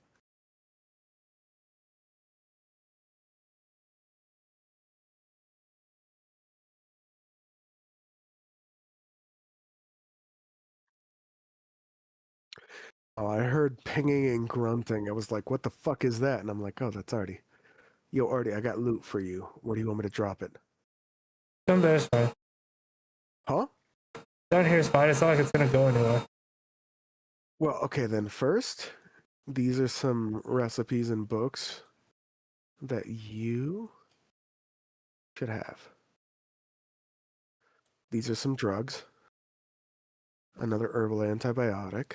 Oh, I heard pinging and grunting. I was like, what the fuck is that? And I'm like, oh, that's Artie. Yo, Artie, I got loot for you. Where do you want me to drop it? Down there is fine. Huh? Down here is fine. It's not like it's gonna go anywhere. Well, okay, then first, these are some recipes and books that you should have. These are some drugs, another herbal antibiotic,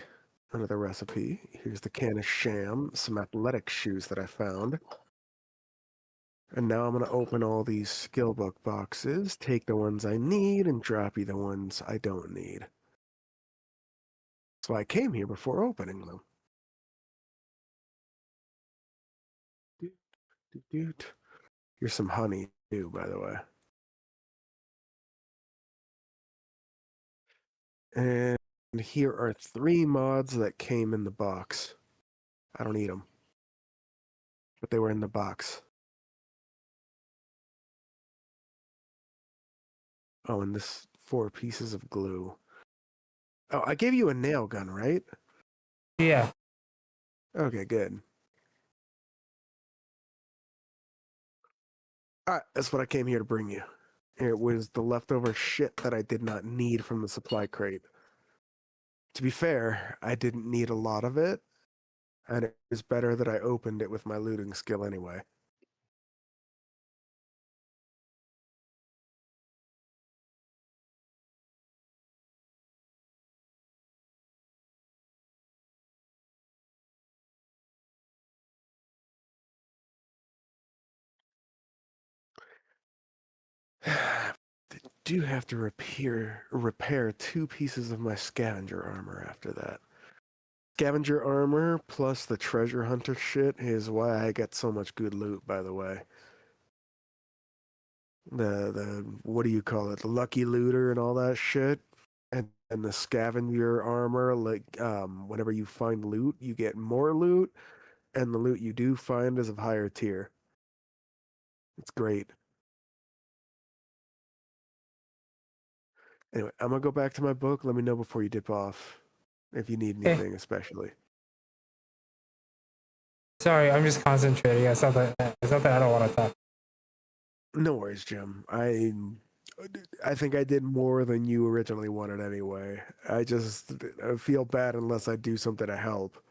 another recipe. Here's the can of sham, some athletic shoes that I found. And now I'm going to open all these skill book boxes, take the ones I need, and drop you the ones I don't need. So I came here before opening them. Doot, doot, doot. Here's some honey too, by the way. And here are 3 mods that came in the box. I don't need them, but they were in the box. Oh, and this 4 pieces of glue. Oh, I gave you a nail gun, right? Yeah. Okay, good. All right, that's what I came here to bring you. It was the leftover shit that I did not need from the supply crate. To be fair, I didn't need a lot of it, and it was better that I opened it with my looting skill anyway. Do have to repair 2 pieces of my scavenger armor after that. Scavenger armor plus the treasure hunter shit is why I get so much good loot, by the way. The what do you call it? The lucky looter and all that shit. And the scavenger armor, like whenever you find loot, you get more loot, and the loot you do find is of higher tier. It's great. Anyway, I'm gonna go back to my book. Let me know before you dip off. If you need Okay. anything, especially. Sorry, I'm just concentrating. It's not that I don't want to talk. No worries, Jim. I think I did more than you originally wanted anyway. I feel bad unless I do something to help.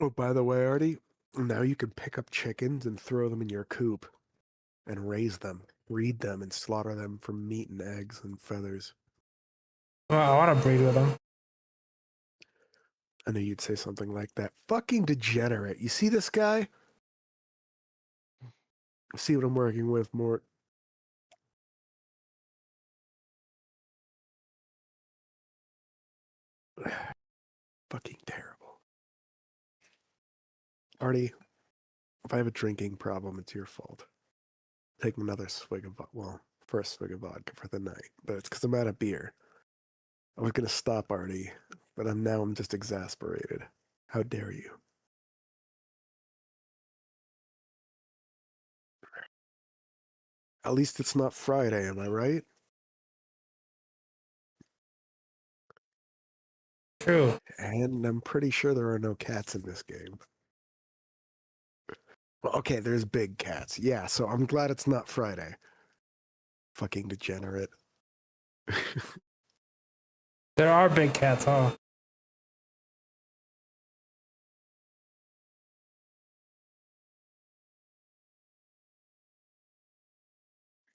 Oh, by the way, Artie, Now you can pick up chickens and throw them in your coop and raise them, breed them, and slaughter them for meat and eggs and feathers. Well, I want to breed with them. I knew you'd say something like that. Fucking degenerate. You see this guy? See what I'm working with, Mort. Fucking terrible. Artie, if I have a drinking problem, it's your fault. Take another swig of first swig of vodka for the night, but it's because I'm out of beer. I was gonna stop, Artie, but I'm just exasperated. How dare you? At least it's not Friday, am I right? True. And I'm pretty sure there are no cats in this game. Well, okay, there's big cats. Yeah, so I'm glad it's not Friday. Fucking degenerate. There are big cats, huh?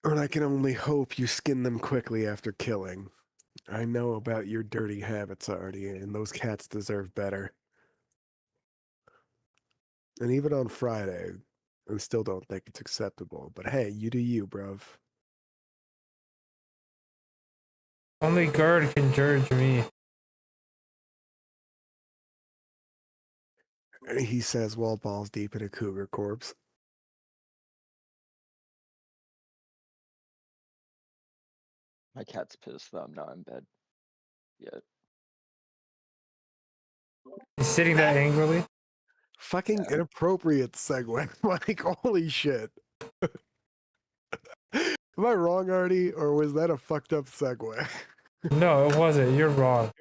And I can only hope you skin them quickly after killing. I know about your dirty habits, Artie, and those cats deserve better. And even on Friday, I still don't think it's acceptable. But hey, you do you, bruv. Only Gerd can judge me. He says while balls deep in a cougar corpse. My cat's pissed that I'm not in bed yet. He's sitting there angrily. Fucking Yeah. inappropriate segue. Like, holy shit. Am I wrong, Artie, or was that a fucked up segue? No, it wasn't. You're wrong.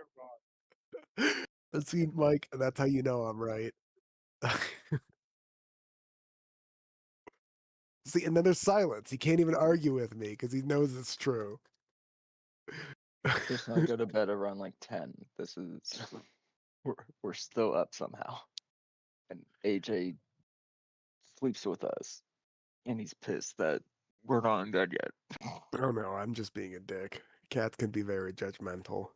See, Mike, that's how you know I'm right. See, and then there's silence. He can't even argue with me because he knows it's true. Just I go to bed around like 10. This is we're still up somehow. And AJ sleeps with us. And he's pissed that we're not in bed yet. Oh no, I'm just being a dick. Cats can be very judgmental.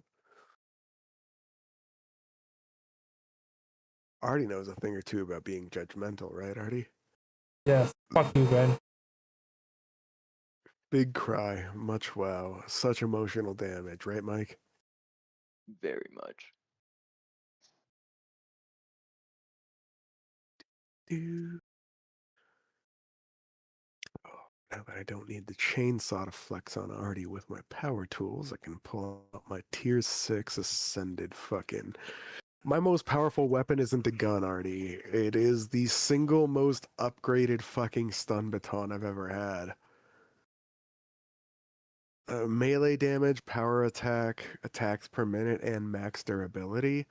Artie knows a thing or two about being judgmental, right, Artie? Yes. Fuck you, Ben. Big cry, much wow, such emotional damage, right, Mike? Very much. Dude. Oh, now that I don't need the chainsaw to flex on Artie with my power tools, I can pull out my tier 6 ascended fucking. My most powerful weapon isn't a gun, Artie. It is the single most upgraded fucking stun baton I've ever had. Melee damage, power attack, attacks per minute, and max durability.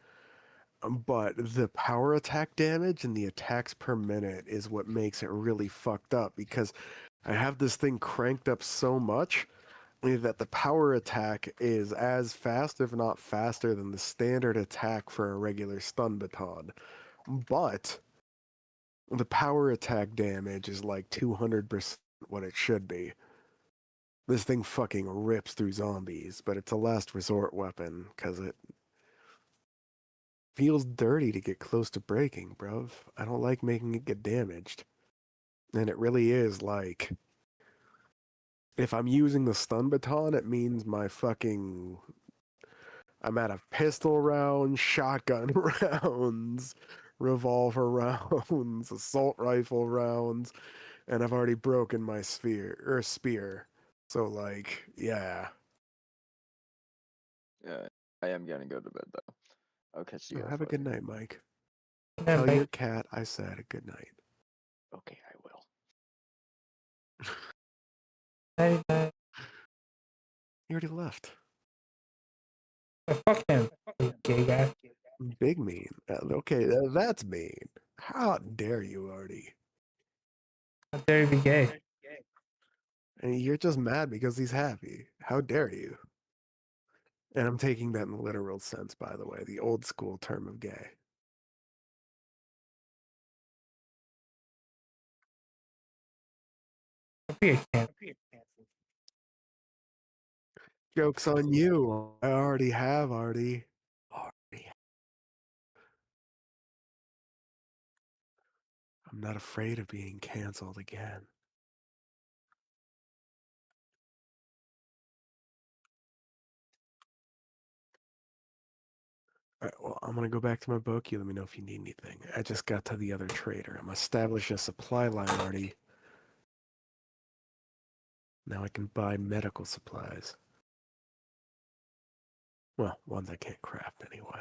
But the power attack damage and the attacks per minute is what makes it really fucked up because I have this thing cranked up so much that the power attack is as fast, if not faster, than the standard attack for a regular stun baton. But the power attack damage is like 200% what it should be. This thing fucking rips through zombies, but it's a last resort weapon because it feels dirty to get close to breaking, bruv. I don't like making it get damaged. And it really is like, if I'm using the stun baton, it means I'm out of pistol rounds, shotgun rounds, revolver rounds, assault rifle rounds, and I've already broken my spear. So like, yeah. Yeah. I am gonna go to bed though. I'll catch you guys Have a good later. night, Mike. Yeah, Tell babe. your cat I said a good night. Okay, I will. Hey, He already left. fuck him, you gay guy. Big mean. Okay, that's mean. How dare you, Artie? How dare you be gay? And you're just mad because he's happy. How dare you? And I'm taking that in the literal sense, by the way, the old school term of gay. Don't be a can. Joke's on you. I already have, Artie. Already. I'm not afraid of being canceled again. All right, well, I'm going to go back to my book. You let me know if you need anything. I just got to the other trader. I'm establish a supply line, Artie. Now I can buy medical supplies. Well, ones I can't craft anyway.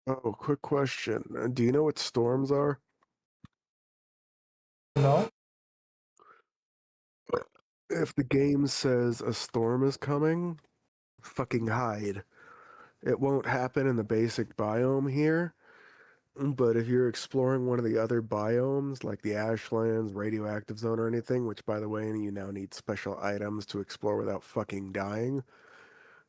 Oh, quick question. Do you know what storms are? No. If the game says a storm is coming, fucking hide. It won't happen in the basic biome here, but if you're exploring one of the other biomes, like the Ashlands, Radioactive Zone, or anything, which, by the way, you now need special items to explore without fucking dying,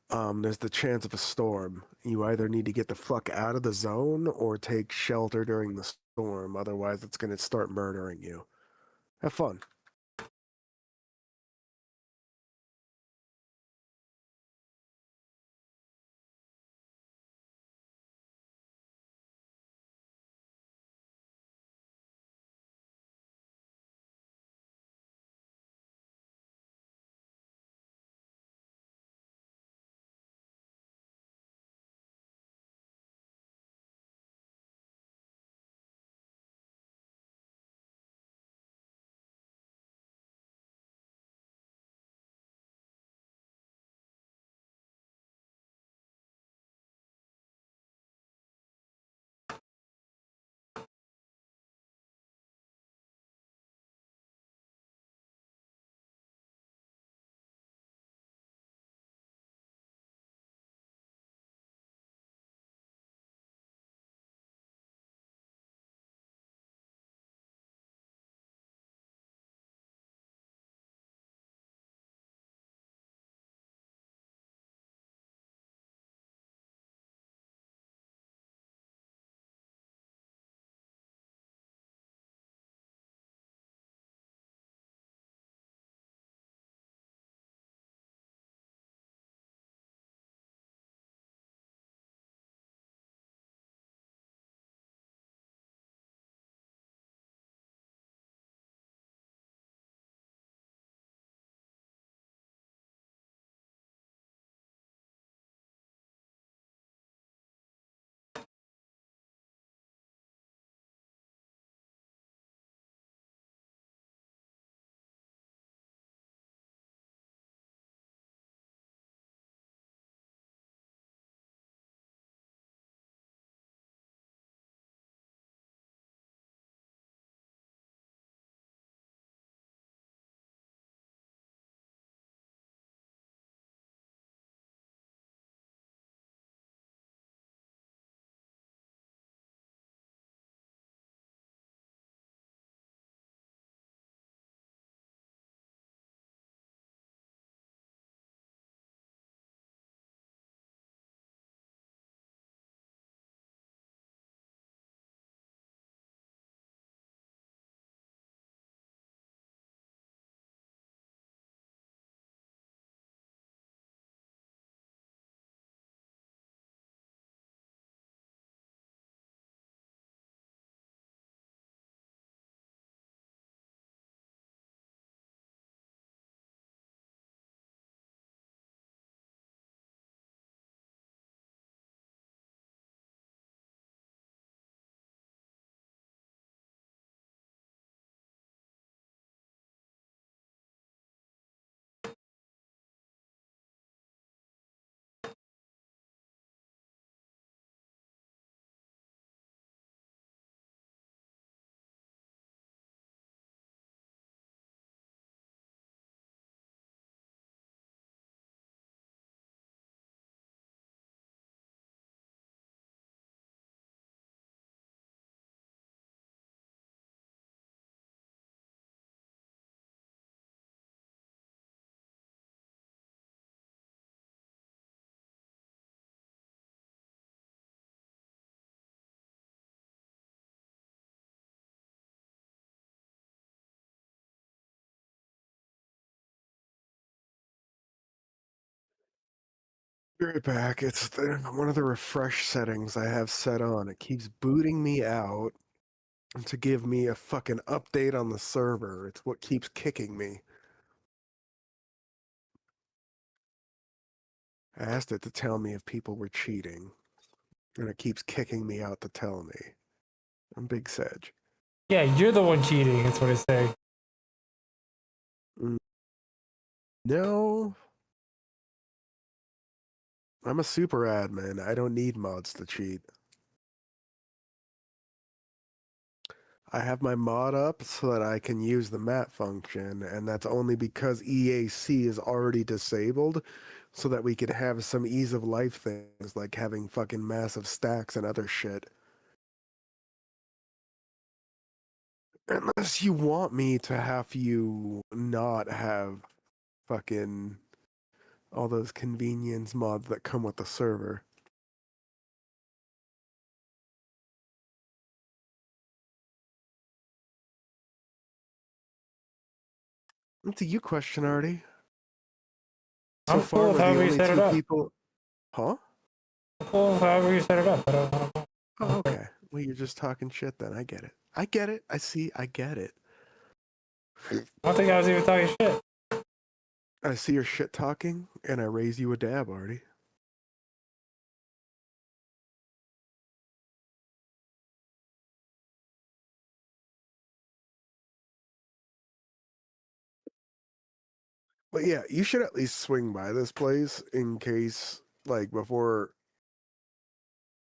there's the chance of a storm. You either need to get the fuck out of the zone or take shelter during the storm, otherwise it's going to start murdering you. Have fun. Be right back. It's one of the refresh settings I have set on. It keeps booting me out to give me a fucking update on the server. It's what keeps kicking me. I asked it to tell me if people were cheating, and it keeps kicking me out to tell me. I'm Big Sedge. Yeah, you're the one cheating. That's what I say. No, I'm a super admin. I don't need mods to cheat. I have my mod up so that I can use the map function, and that's only because EAC is already disabled, so that we can have some ease of life things like having fucking massive stacks and other shit. Unless you want me to have you not have fucking all those convenience mods that come with the server. It's a you question, Artie. So I'm far, cool we're with the however you only set it two up. people. Huh? I'm cool with however you set it up. I don't know. Oh, okay. Well, you're just talking shit then. I get it. I get it. I see. I get it. I don't think I was even talking shit. I see your shit talking, and I raise you a dab, Artie. But yeah, you should at least swing by this place in case, like, before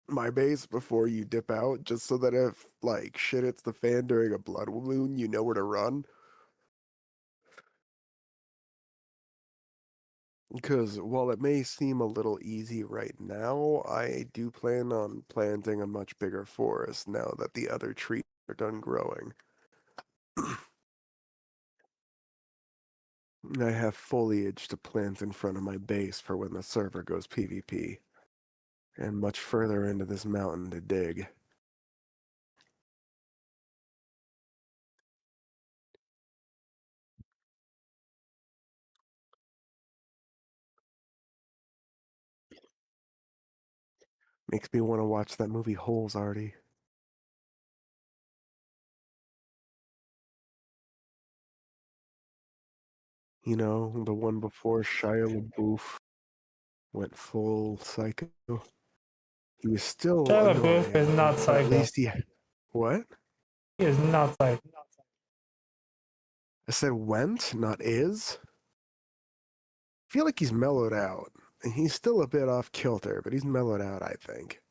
my base, before you dip out, just so that if, like, shit hits the fan during a blood moon, you know where to run. Because while it may seem a little easy right now, I do plan on planting a much bigger forest now that the other trees are done growing. I have foliage to plant in front of my base for when the server goes PvP, and much further into this mountain to dig. Makes me want to watch that movie Holes, Artie. You know, the one before Shia LaBeouf went full psycho. He was still Shia LaBeouf is annoying, not but at psycho. least he... What? He is not psycho. I said went, not is. I feel like he's mellowed out. And he's still a bit off kilter, but he's mellowed out, I think.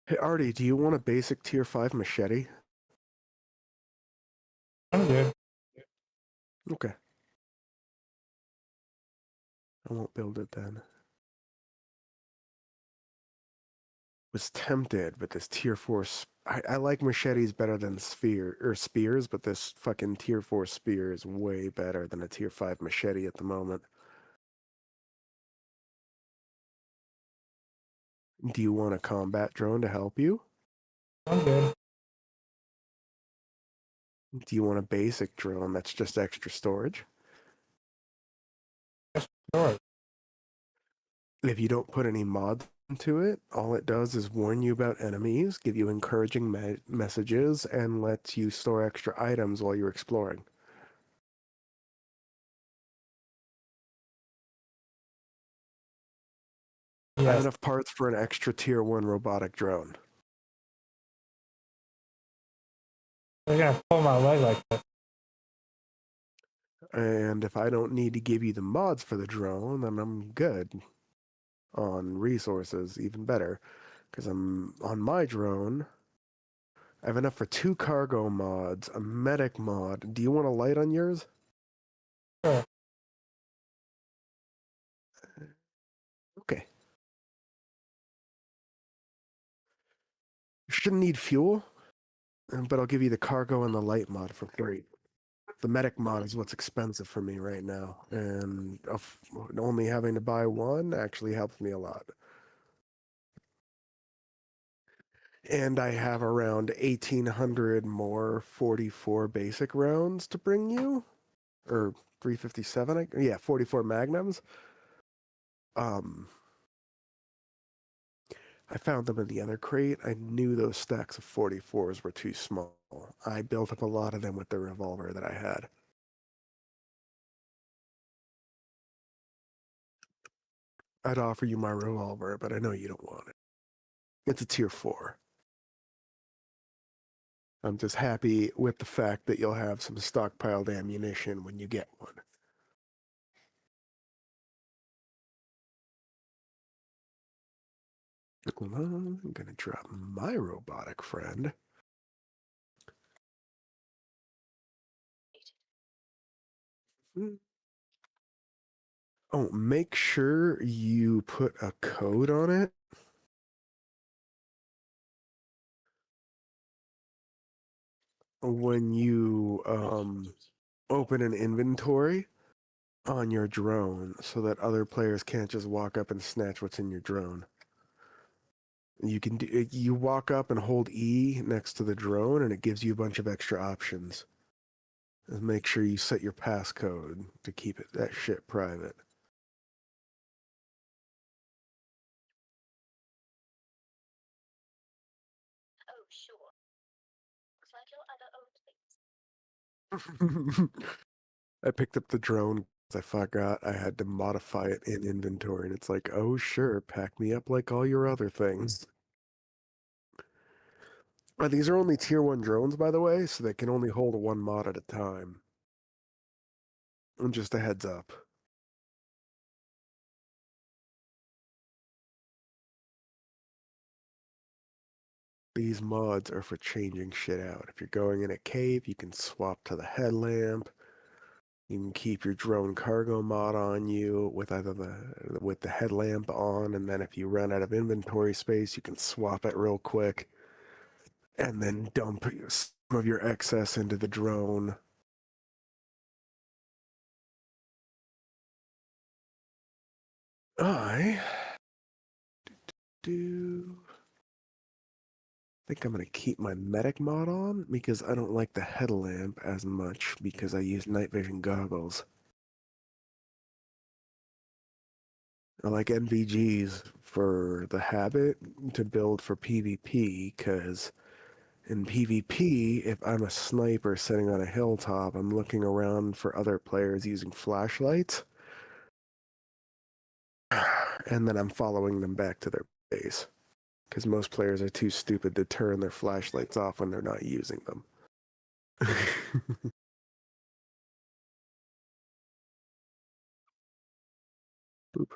Hey, Artie, do you want a basic tier 5 machete? I'm good. Okay. I won't build it then. Was tempted, but this tier 4... I like machetes better than spears, but this fucking tier 4 spear is way better than a tier 5 machete at the moment. Do you want a combat drone to help you? I'm good. Do you want a basic drone that's just extra storage? Sure. If you don't put any mods into it, all it does is warn you about enemies, give you encouraging messages, and lets you store extra items while you're exploring. I have Yes. enough parts for an extra tier 1 robotic drone. They're gonna pull my leg like this. And if I don't need to give you the mods for the drone, then I'm good on resources, even better. Because I'm on my drone, I have enough for 2 cargo mods, a medic mod. Do you want a light on yours? Sure. Okay. You shouldn't need fuel, but I'll give you the cargo and the light mod for free. The medic mod is what's expensive for me right now, and only having to buy one actually helps me a lot. And I have around 1,800 more 44 basic rounds to bring you, or 357. Yeah, 44 magnums. I found them in the other crate. I knew those stacks of 44s were too small. I built up a lot of them with the revolver that I had. I'd offer you my revolver, but I know you don't want it. It's a tier 4. I'm just happy with the fact that you'll have some stockpiled ammunition when you get one. Well, I'm gonna drop my robotic friend. Oh, make sure you put a code on it. When you open an inventory on your drone so that other players can't just walk up and snatch what's in your drone. You walk up and hold E next to the drone and it gives you a bunch of extra options. And make sure you set your passcode to keep that shit private. Oh, sure. Looks like your other old things. I picked up the drone because I forgot I had to modify it in inventory, and it's like, oh sure, pack me up like all your other things. These are only tier 1 drones, by the way, so they can only hold one mod at a time. And just a heads up. These mods are for changing shit out. If you're going in a cave, you can swap to the headlamp. You can keep your drone cargo mod on you with either the headlamp on, and then if you run out of inventory space, you can swap it real quick, and then dump some of your excess into the drone. I think I'm going to keep my medic mod on because I don't like the headlamp as much because I use night vision goggles. I like NVGs for the habit to build for PvP because in PvP, if I'm a sniper sitting on a hilltop, I'm looking around for other players using flashlights, and then I'm following them back to their base because most players are too stupid to turn their flashlights off when they're not using them. Boop.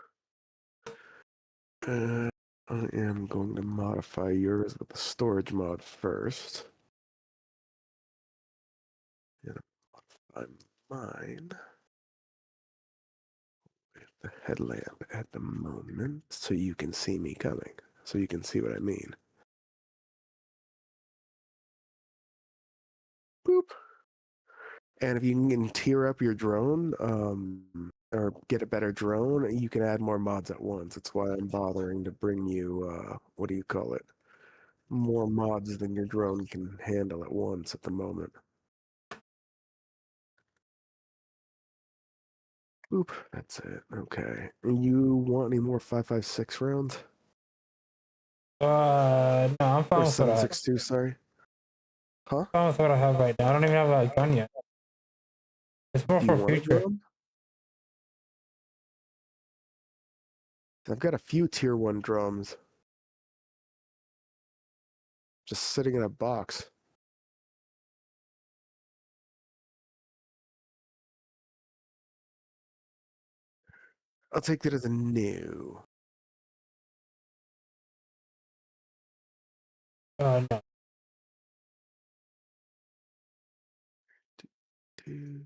I am going to modify yours with the storage mod first. And modify mine with the headlamp at the moment so you can see me coming. So you can see what I mean. Boop. And if you can tier up your drone, or get a better drone, you can add more mods at once. That's why I'm bothering to bring you, what do you call it? More mods than your drone can handle at once at the moment. Oop, that's it. Okay. You want any more 5.56 rounds? No, I'm fine Or with what I have. 7.62, sorry. Huh? I'm fine with what I have right now. I don't even have a gun yet. It's more Do you for want a future. drum? I've got a few tier 1 drums. Just sitting in a box. I'll take that as a new. No. Do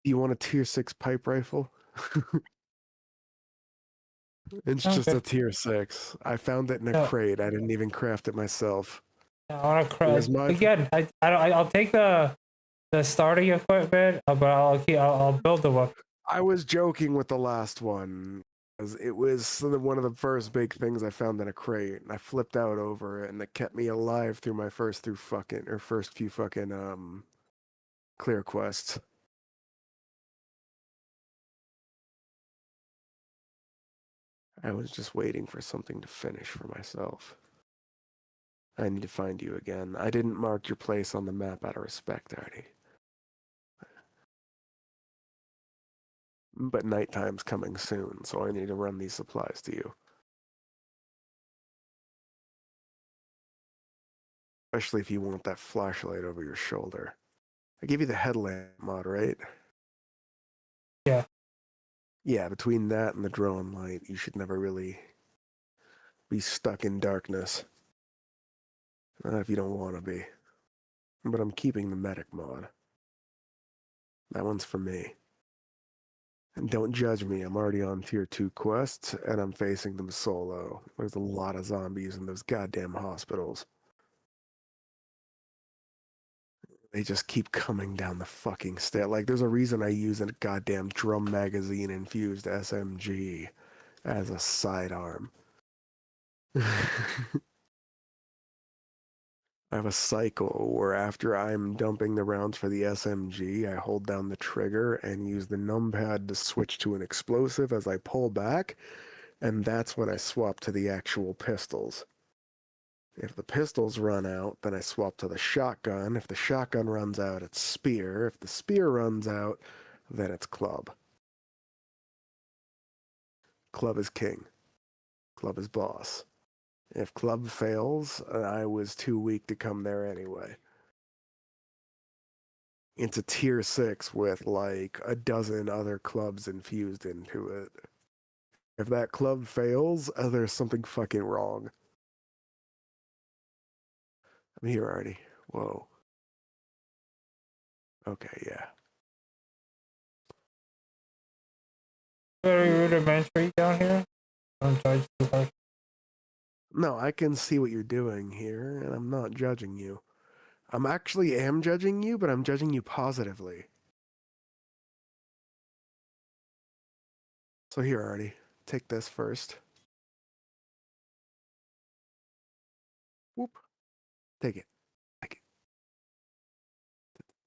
you want a tier 6 pipe rifle? It's just Okay. a tier 6. I found it in a Yeah. crate. I didn't even craft it myself. I want to It was cry my again. I'll take the starting equipment, but I'll build the weapon. I was joking with the last one. It was one of the first big things I found in a crate, and I flipped out over it, and it kept me alive through my first few fucking clear quests. I was just waiting for something to finish for myself. I need to find you again. I didn't mark your place on the map out of respect, Artie. But nighttime's coming soon, so I need to run these supplies to you. Especially if you want that flashlight over your shoulder. I gave you the headlamp mod, right? Yeah. Yeah, between that and the drone light, you should never really be stuck in darkness. Not if you don't want to be. But I'm keeping the medic mod. That one's for me. And don't judge me, I'm already on tier 2 quests, and I'm facing them solo. There's a lot of zombies in those goddamn hospitals. They just keep coming down the fucking stair. Like, there's a reason I use a goddamn drum magazine infused SMG as a sidearm. I have a cycle where after I'm dumping the rounds for the SMG, I hold down the trigger and use the numpad to switch to an explosive as I pull back, and that's when I swap to the actual pistols. If the pistols run out, then I swap to the shotgun. If the shotgun runs out, it's spear. If the spear runs out, then it's club. Club is king. Club is boss. If club fails, I was too weak to come there anyway. It's a tier 6 with like a dozen other clubs infused into it. If that club fails, there's something fucking wrong. I'm here already. Whoa. Okay, yeah. Very rudimentary down here. Don't judge too harsh. No, I can see what you're doing here, and I'm not judging you. I'm actually am judging you, but I'm judging you positively. So here, Artie, take this first. Whoop. Take it. Take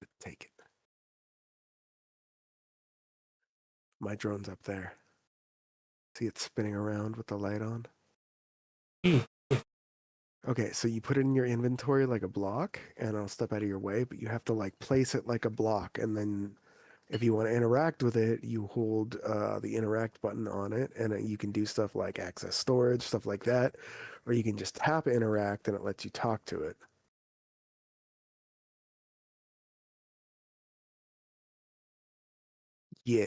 it. Take it. My drone's up there. See it spinning around with the light on? Okay, so you put it in your inventory like a block, and I'll step out of your way, but you have to like place it like a block, and then if you want to interact with it, you hold the interact button on it, and you can do stuff like access storage, stuff like that, or you can just tap interact and it lets you talk to it. Yeah.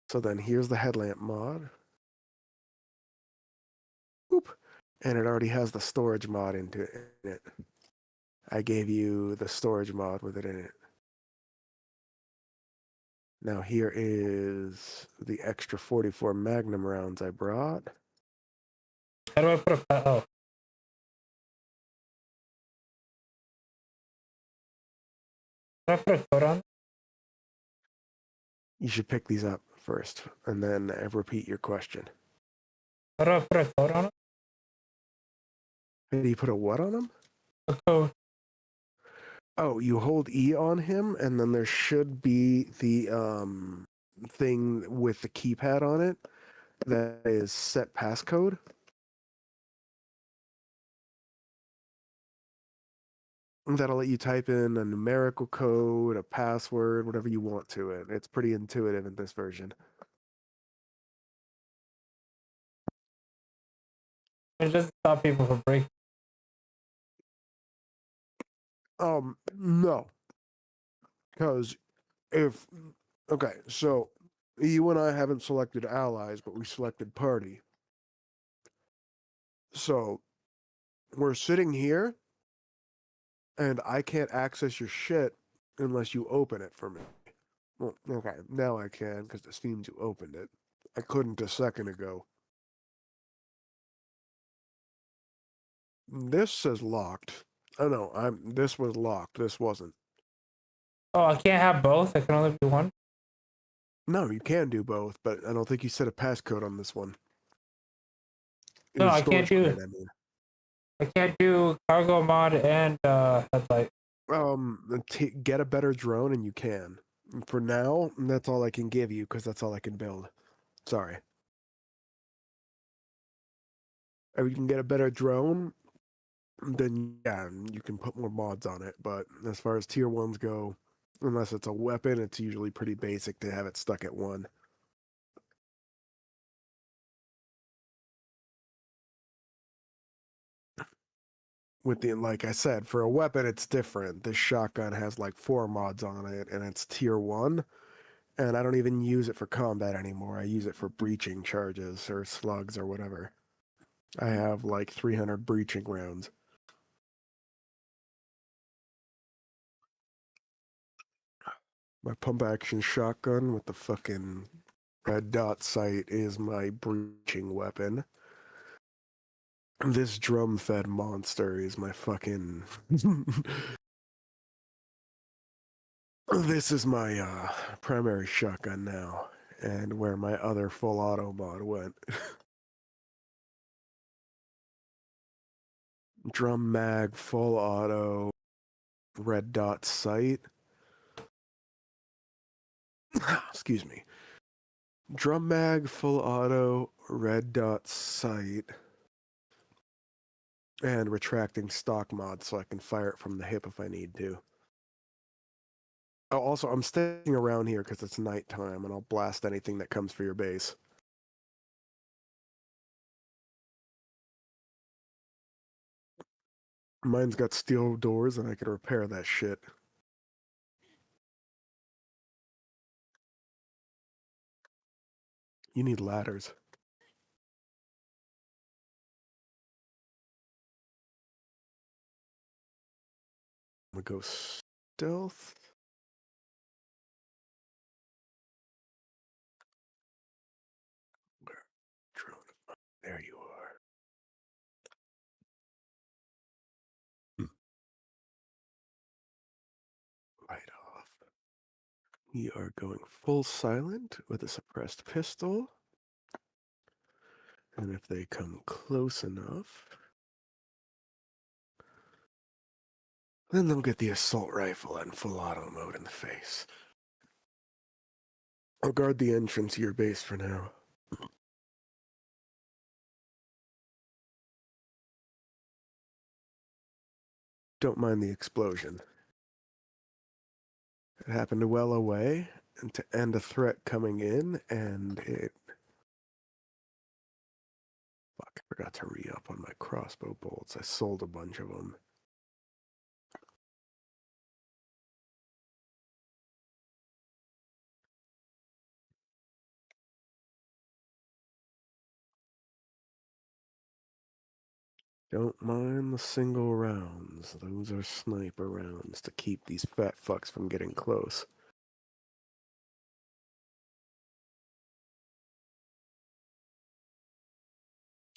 So then here's the headlamp mod. Boop. And it already has the storage mod in it. I gave you the storage mod with it in it. Now here is the extra 44 Magnum rounds I brought. How do I put a oh? Can I put a code on? You should pick these up first, and then repeat your question. How do I put a code on it? Do you put a what on them? A code. Oh, you hold E on him, and then there should be the thing with the keypad on it that is set passcode. That'll let you type in a numerical code, a password, whatever you want to it. It's pretty intuitive in this version. It doesn't stop people from breaking. No. Because if, okay, so you and I haven't selected allies, but we selected party. So we're sitting here, and I can't access your shit unless you open it for me. Well, okay, now I can, because it seems you opened it. I couldn't a second ago. This says locked. Oh no, this was locked. This wasn't. Oh, I can't have both. I can only do one. No, you can do both, but I don't think you set a passcode on this one. No, Your I can't storage do- crate, I mean. I can't do cargo mod and headlight. Get a better drone and you can. For now, that's all I can give you because that's all I can build. Sorry. If you can get a better drone, then yeah, you can put more mods on it. But as far as tier 1s go, unless it's a weapon, it's usually pretty basic to have it stuck at 1. with the, like I said, for a weapon, it's different. This shotgun has like 4 mods on it, and it's tier 1. And I don't even use it for combat anymore. I use it for breaching charges or slugs or whatever. I have like 300 breaching rounds. My pump action shotgun with the fucking red dot sight is my breaching weapon. This drum fed monster is my fucking. This is my primary shotgun now, and where my other full auto mod went. Drum mag, full auto, red dot sight. Excuse me. Drum mag, full auto, red dot sight, and retracting stock mod so I can fire it from the hip if I need to. Oh, also, I'm staying around here because it's nighttime, and I'll blast anything that comes for your base. Mine's got steel doors, and I can repair that shit. You need ladders. I'm gonna go stealth. Where? Drone. There you are. Right off. We are going full silent with a suppressed pistol. And if they come close enough, then they'll get the assault rifle and full auto mode in the face. I'll guard the entrance to your base for now. Don't mind the explosion. It happened well away, and to end a threat coming in, and it... Fuck, I forgot to re-up on my crossbow bolts. I sold a bunch of them. Don't mind the single rounds. Those are sniper rounds to keep these fat fucks from getting close.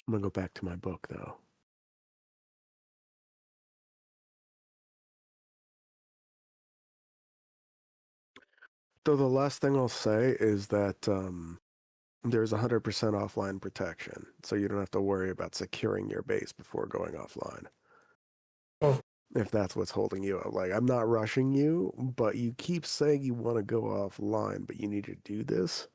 I'm gonna go back to my book, though. Though the last thing I'll say is that there's 100% offline protection, so you don't have to worry about securing your base before going offline. Oh. If that's what's holding you up. Like, I'm not rushing you, but you keep saying you want to go offline, but you need to do this.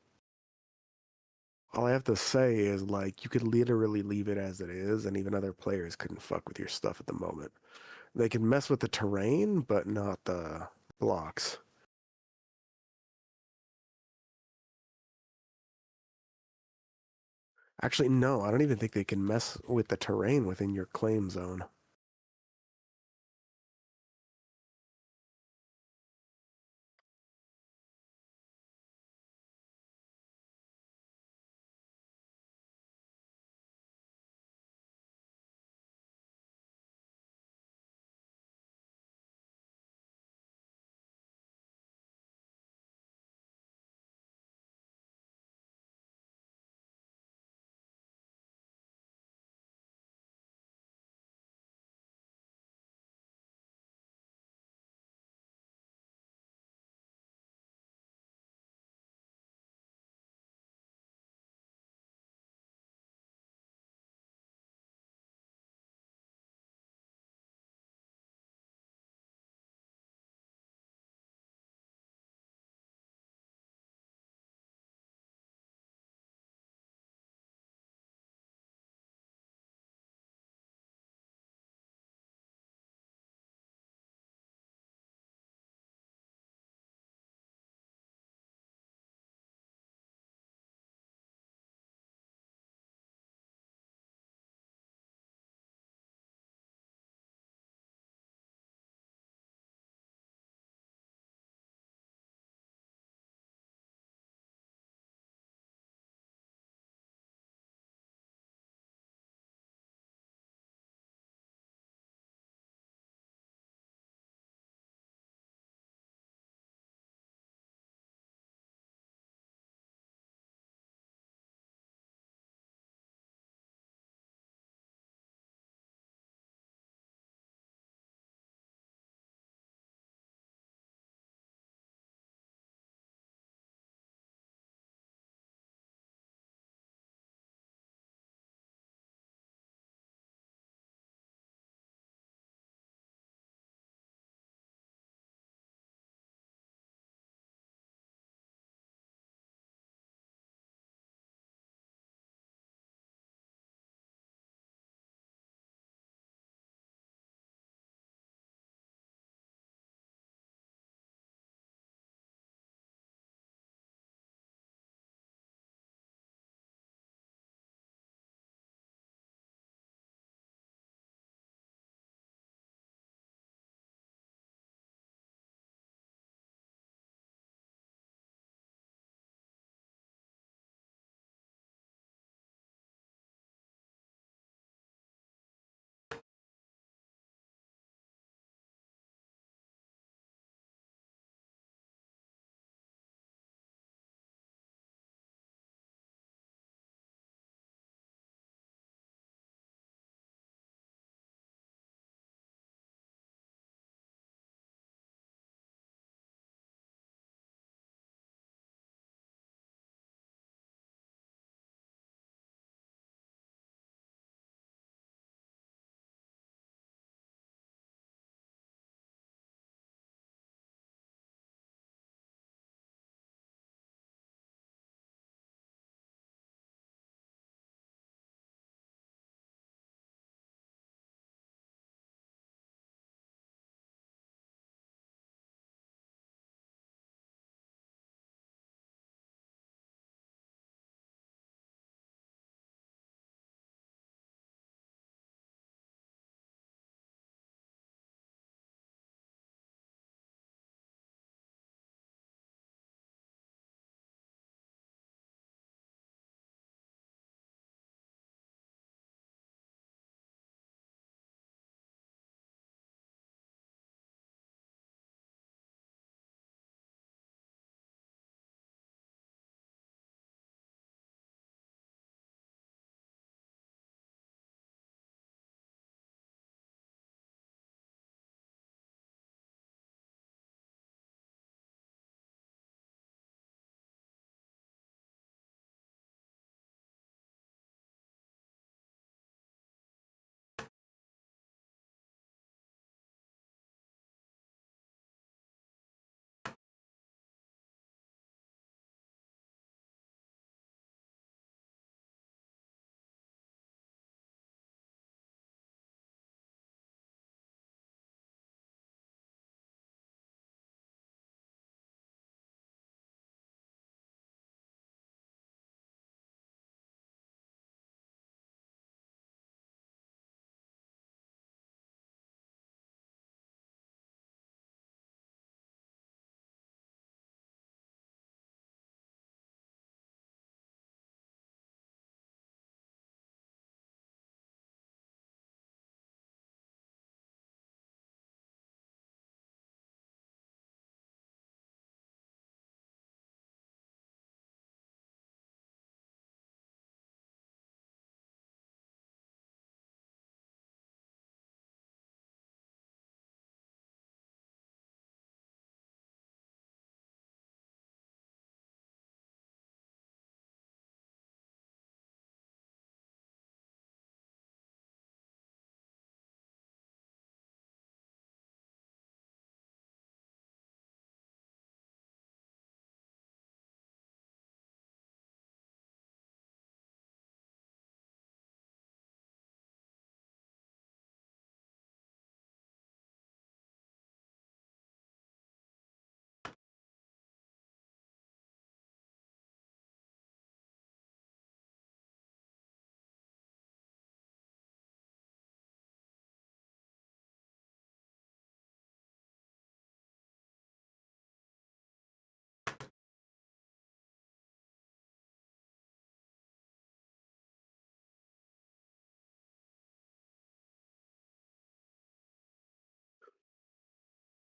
All I have to say is, like, you could literally leave it as it is, and even other players couldn't fuck with your stuff at the moment. They can mess with the terrain, but not the blocks. Actually, no, I don't even think they can mess with the terrain within your claim zone.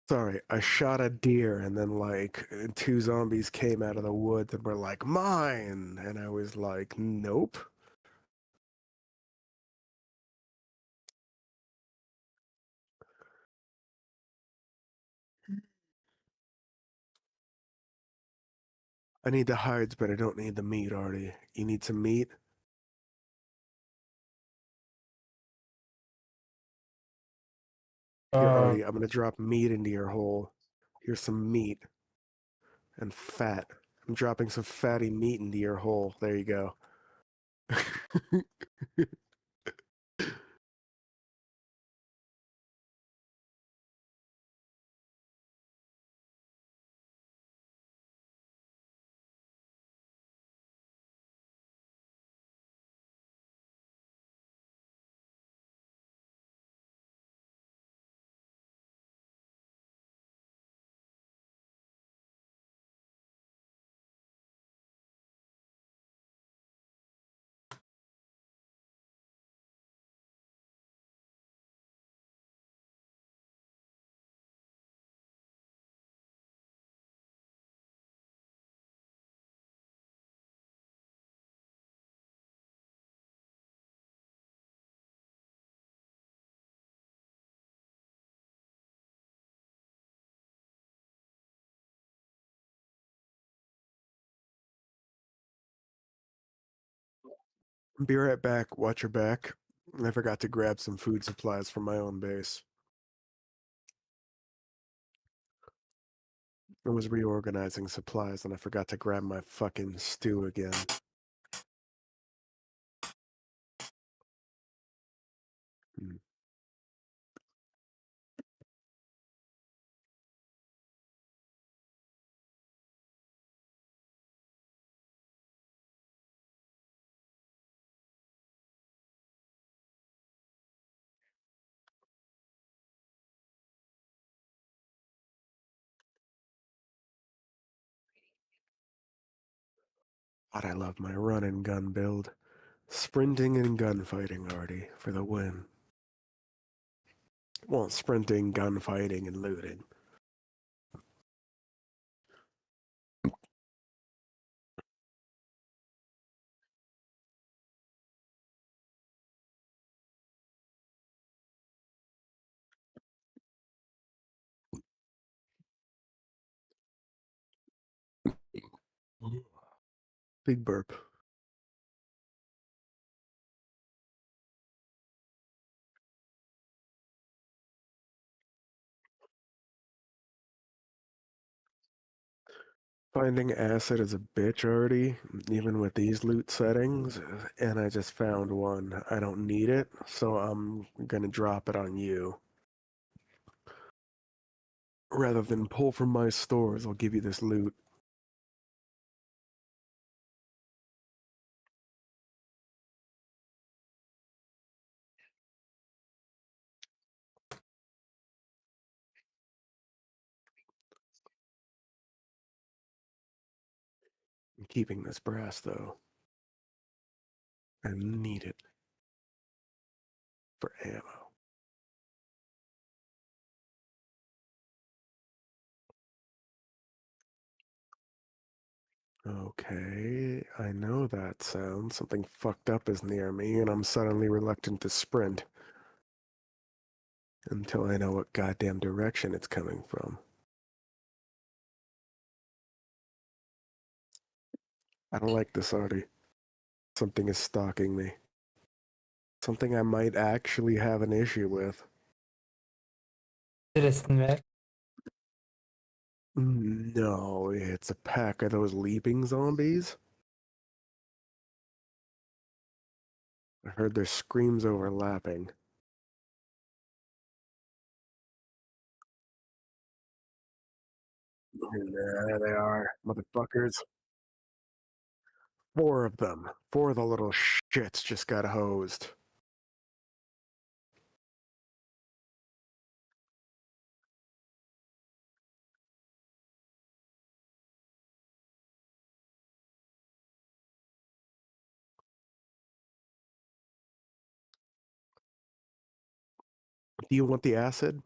Sorry, I shot a deer and then like two zombies came out of the woods and were like, mine! And I was like, nope. I need the hides, but I don't need the meat, Artie. You need some meat? Here, Artie, I'm gonna drop meat into your hole. Here's some meat and fat. I'm dropping some fatty meat into your hole. There you go. Be right back. Watch your back. I forgot to grab some food supplies from my own base. I was reorganizing supplies and I forgot to grab my fucking stew again. Hmm. God, I love my run and gun build. Sprinting and gunfighting, Artie, for the win. Well, sprinting, gunfighting, and looting. Big burp. Finding acid is a bitch already, even with these loot settings, and I just found one. I don't need it, so I'm gonna drop it on you. Rather than pull from my stores, I'll give you this loot. I'm keeping this brass, though. I need it for ammo. Okay, I know that sound. Something fucked up is near me, and I'm suddenly reluctant to sprint. Until I know what goddamn direction it's coming from. I don't like this, Artie. Something is stalking me. Something I might actually have an issue with. Citizen Mac. No, it's a pack of those leaping zombies. I heard their screams overlapping. And there they are, motherfuckers. Four of them. Four of the little shits just got hosed. Do you want the acid?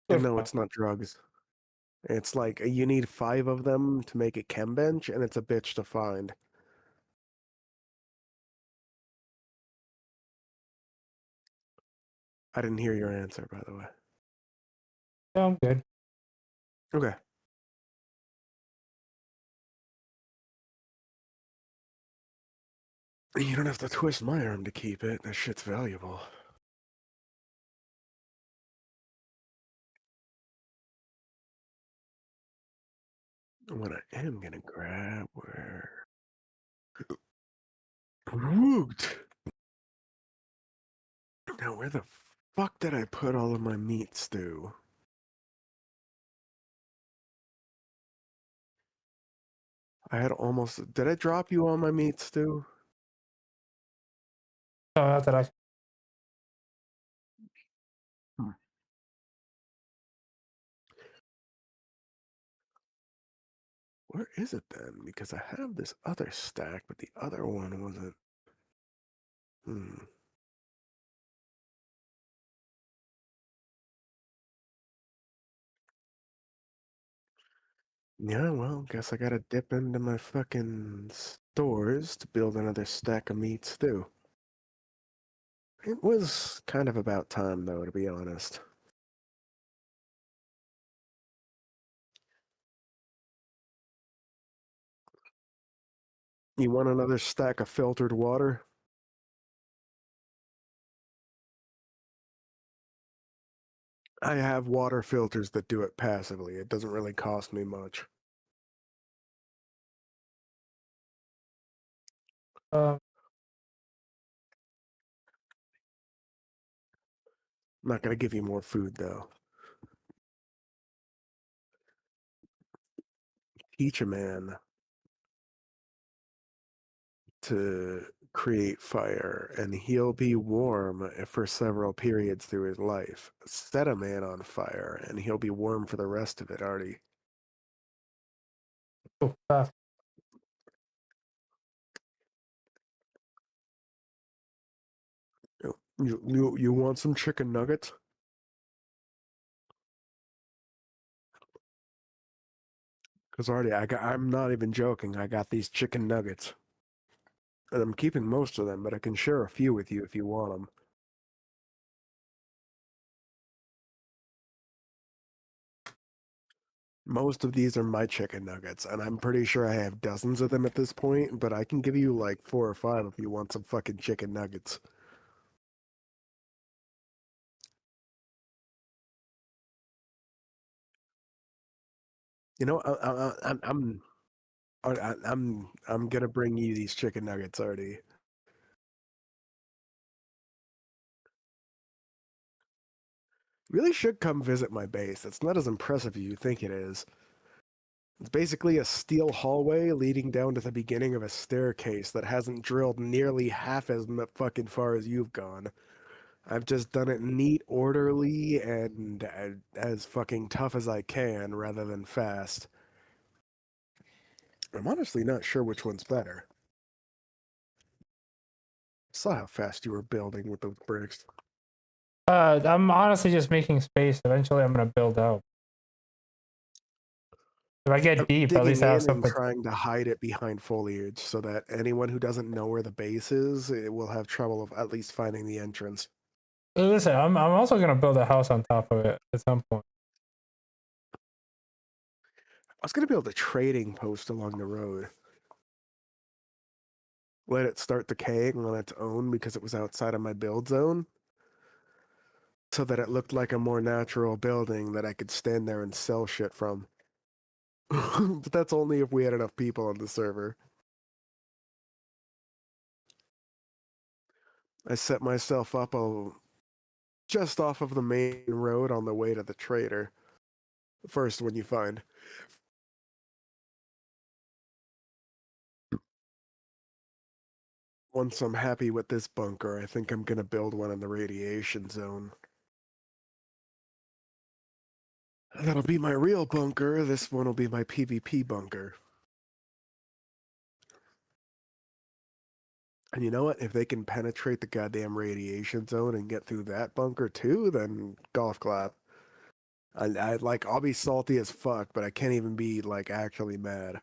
And no, it's not drugs. It's like you need 5 of them to make a chem bench, and it's a bitch to find. I didn't hear your answer, by the way. Yeah, I'm good. Okay. You don't have to twist my arm to keep it. That shit's valuable. What I am gonna grab where... Woot! Now, where the fuck did I put all of my meat stew? I had almost... Did I drop you all my meat stew? No, not that I. Where is it then? Because I have this other stack, but the other one wasn't... Yeah, well, guess I gotta dip into my fucking stores to build another stack of meat stew. It was kind of about time, though, to be honest. You want another stack of filtered water? I have water filters that do it passively. It doesn't really cost me much. Um, I'm not gonna give you more food, though. Teach a man to create fire, and he'll be warm for several periods through his life. Set a man on fire, and he'll be warm for the rest of it, Artie. oh, fast. You want some chicken nuggets? Because Artie, I'm not even joking. I got these chicken nuggets. And I'm keeping most of them, but I can share a few with you if you want them. Most of these are my chicken nuggets, and I'm pretty sure I have dozens of them at this point, but I can give you like 4 or 5 if you want some fucking chicken nuggets. You know, I'm gonna bring you these chicken nuggets, Artie. Really should come visit my base. It's not as impressive as you think it is. It's basically a steel hallway leading down to the beginning of a staircase that hasn't drilled nearly half as fucking far as you've gone. I've just done it neat, orderly, and as fucking tough as I can rather than fast. I'm honestly not sure which one's better. Saw how fast you were building with those bricks. I'm honestly just making space. Eventually, I'm gonna build out. If I get deep, at least I have Digging in and something. trying to hide it behind foliage so that anyone who doesn't know where the base is, it will have trouble of at least finding the entrance. Listen, I'm also gonna build a house on top of it at some point. I was gonna build a trading post along the road. Let it start decaying on its own because it was outside of my build zone, so that it looked like a more natural building that I could stand there and sell shit from. But that's only if we had enough people on the server. I set myself up just off of the main road on the way to the trader. First one you find. Once I'm happy with this bunker, I think I'm gonna build one in the radiation zone. That'll be my real bunker. This one will be my PvP bunker. And you know what? If they can penetrate the goddamn radiation zone and get through that bunker too, then golf clap. I like I'll be salty as fuck, but I can't even be like actually mad.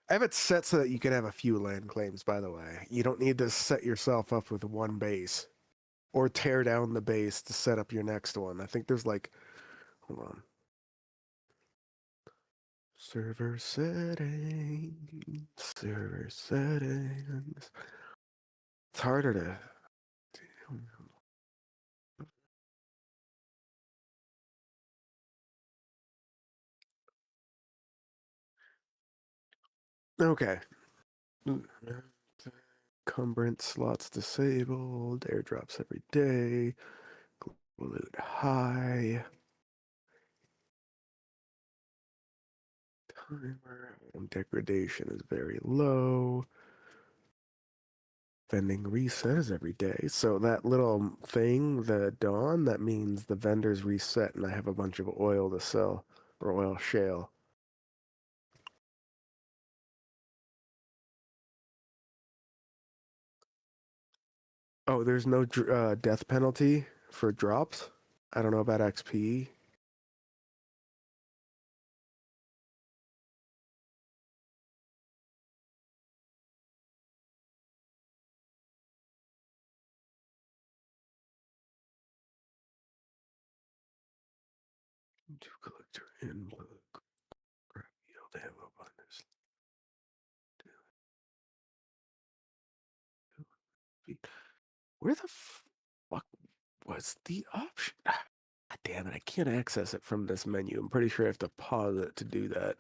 I have it set so that you can have a few land claims, by the way. You don't need to set yourself up with one base. Or tear down the base to set up your next one. I think there's like, hold on. Server settings. Server settings. It's harder to. Okay. Encumbrance slots disabled. Airdrops every day. Loot high. Timer. Degradation is very low. Vending resets every day. So that little thing, the dawn, that means the vendors reset and I have a bunch of oil to sell. Or oil shale. Oh, there's no death penalty for drops? I don't know about XP. To collector in book. Yield ammo abundance. Where the fuck was the option? God damn it, I can't access it from this menu. I'm pretty sure I have to pause it to do that.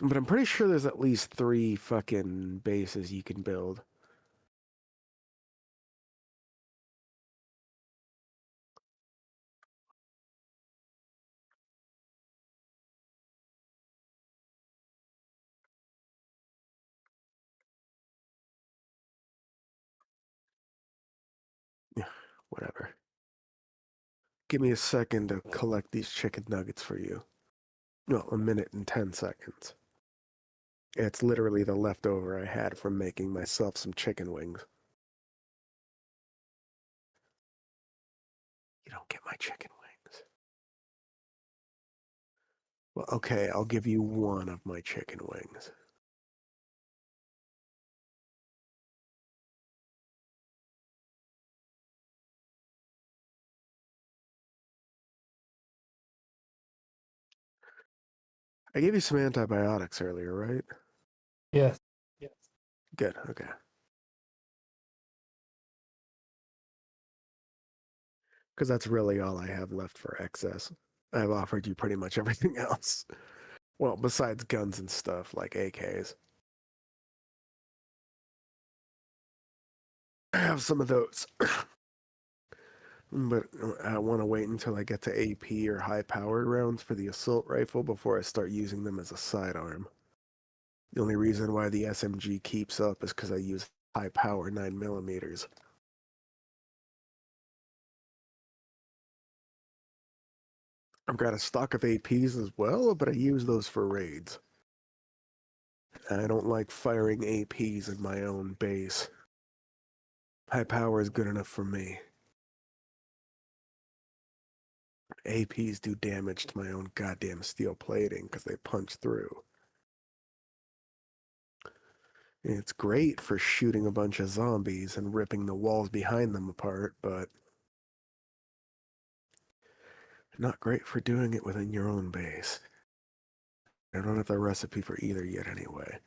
But I'm pretty sure there's at least 3 fucking bases you can build. Yeah, whatever. Give me a second to collect these chicken nuggets for you. No, a minute and 10 seconds. It's literally the leftover I had from making myself some chicken wings. You don't get my chicken wings. Well, okay, I'll give you one of my chicken wings. I gave you some antibiotics earlier, right? Yes. Good, okay. Because that's really all I have left for excess. I've offered you pretty much everything else. Well, besides guns and stuff, like AKs. I have some of those. But I want to wait until I get to AP or high-powered rounds for the assault rifle before I start using them as a sidearm. The only reason why the SMG keeps up is because I use high-power 9mm. I've got a stock of APs as well, but I use those for raids. I don't like firing APs in my own base. High power is good enough for me. APs do damage to my own goddamn steel plating because they punch through. It's great for shooting a bunch of zombies and ripping the walls behind them apart, but not great for doing it within your own base. I don't have the recipe for either yet anyway.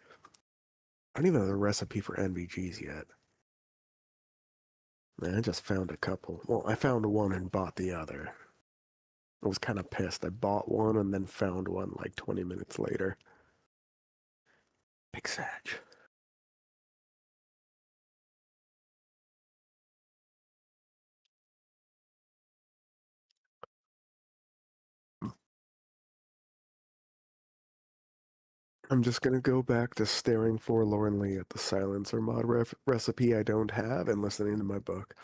I don't even have the recipe for NVGs yet. I just found a couple. Well, I found one and bought the other. I was kind of pissed. I bought one and then found one like 20 minutes later. Big Satch. I'm just gonna go back to staring forlornly at the silencer mod recipe I don't have and listening to my book.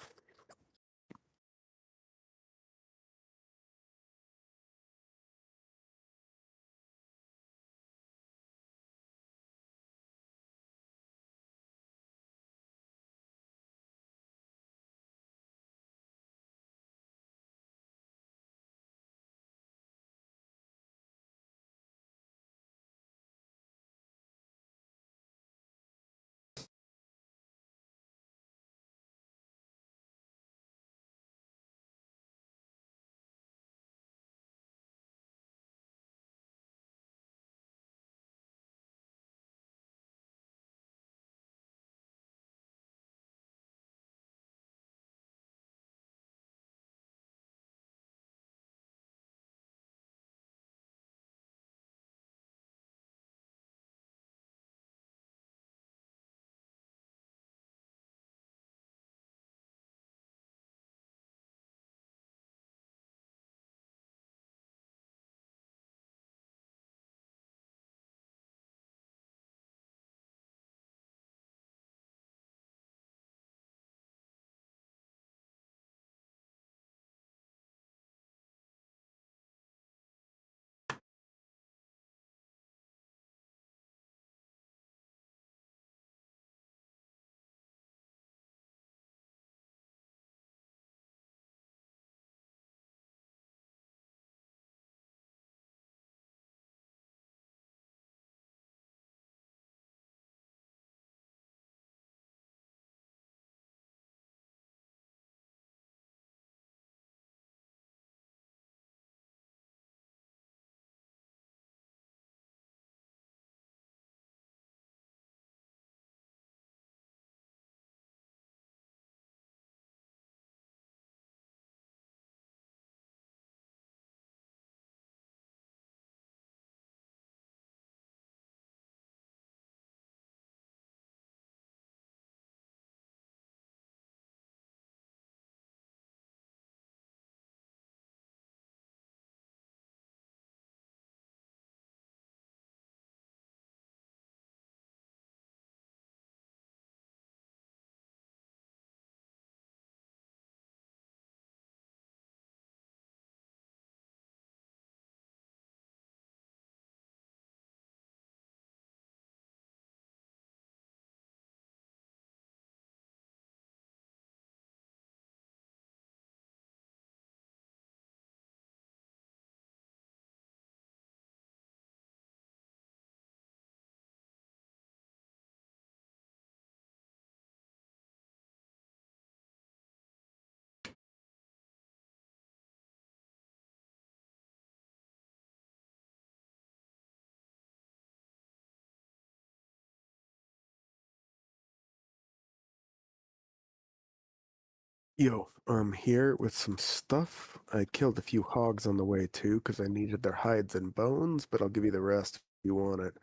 Yo, I'm here with some stuff. I killed a few hogs on the way too, because I needed their hides and bones, but I'll give you the rest if you want it.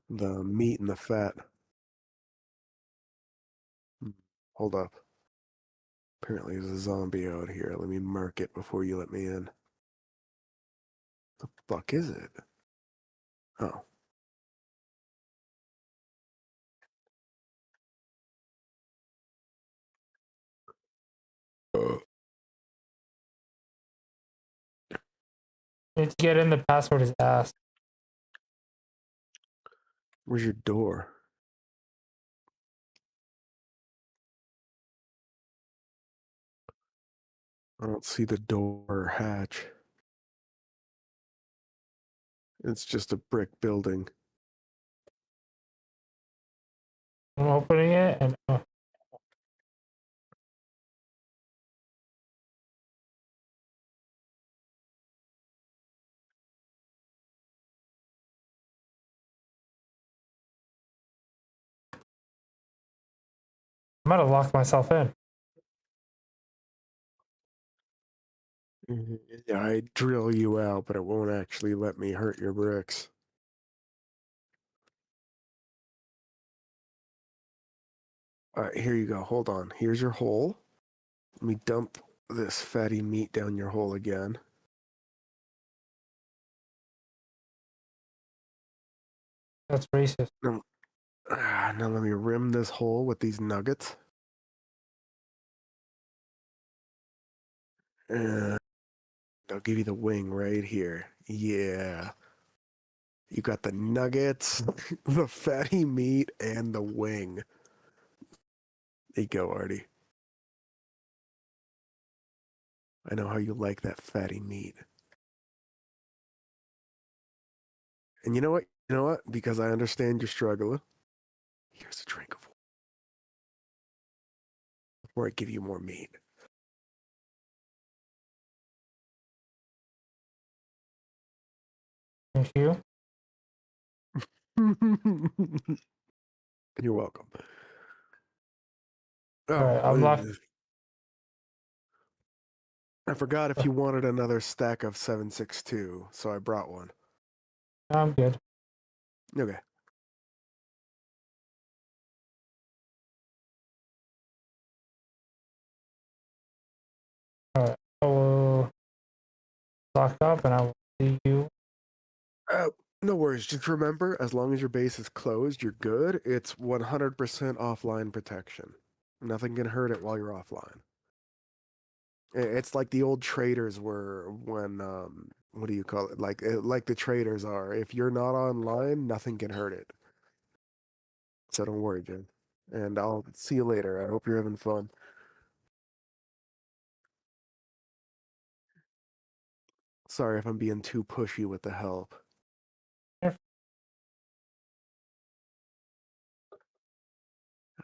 The meat and the fat. Hold up. Apparently there's a zombie out here. Let me mark it before you let me in. The fuck is it? Oh. Need to get in. The password is ass. Where's your door? I don't see the door or hatch. It's just a brick building. I'm opening it and I might have locked myself in. Yeah, I drill you out, but it won't actually let me hurt your bricks. Alright, here you go. Hold on. Here's your hole. Let me dump this fatty meat down your hole again. That's racist. Now let me rim this hole with these nuggets. And I'll give you the wing right here. Yeah. You got the nuggets, the fatty meat, and the wing. There you go, Artie. I know how you like that fatty meat. And you know what? You know what? Because I understand you're struggling. Here's a drink of water before I give you more meat. Thank you. You're welcome. Oh, Alright, I'm locked. I forgot if you wanted another stack of 762, so I brought one. I'm good. Okay. Alright, I will lock up and I will see you. No worries. Just remember, as long as your base is closed, you're good. It's 100% offline protection. Nothing can hurt it while you're offline. It's like the old traders were when, what do you call it? Like the traders are. If you're not online, nothing can hurt it. So don't worry, Jim. And I'll see you later. I hope you're having fun. Sorry if I'm being too pushy with the help.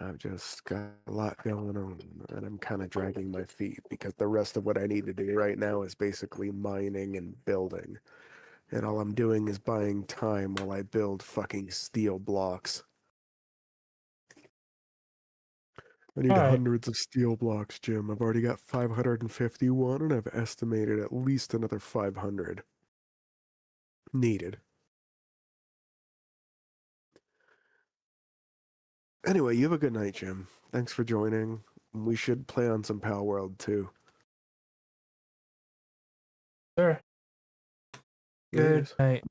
I've just got a lot going on, and I'm kind of dragging my feet because the rest of what I need to do right now is basically mining and building. And all I'm doing is buying time while I build fucking steel blocks. I need Alright. hundreds of steel blocks, Jim. I've already got 551, and I've estimated at least another 500 needed. Anyway, you have a good night, Jim. Thanks for joining. We should play on some Pal World too. Sure. Good Yes. night.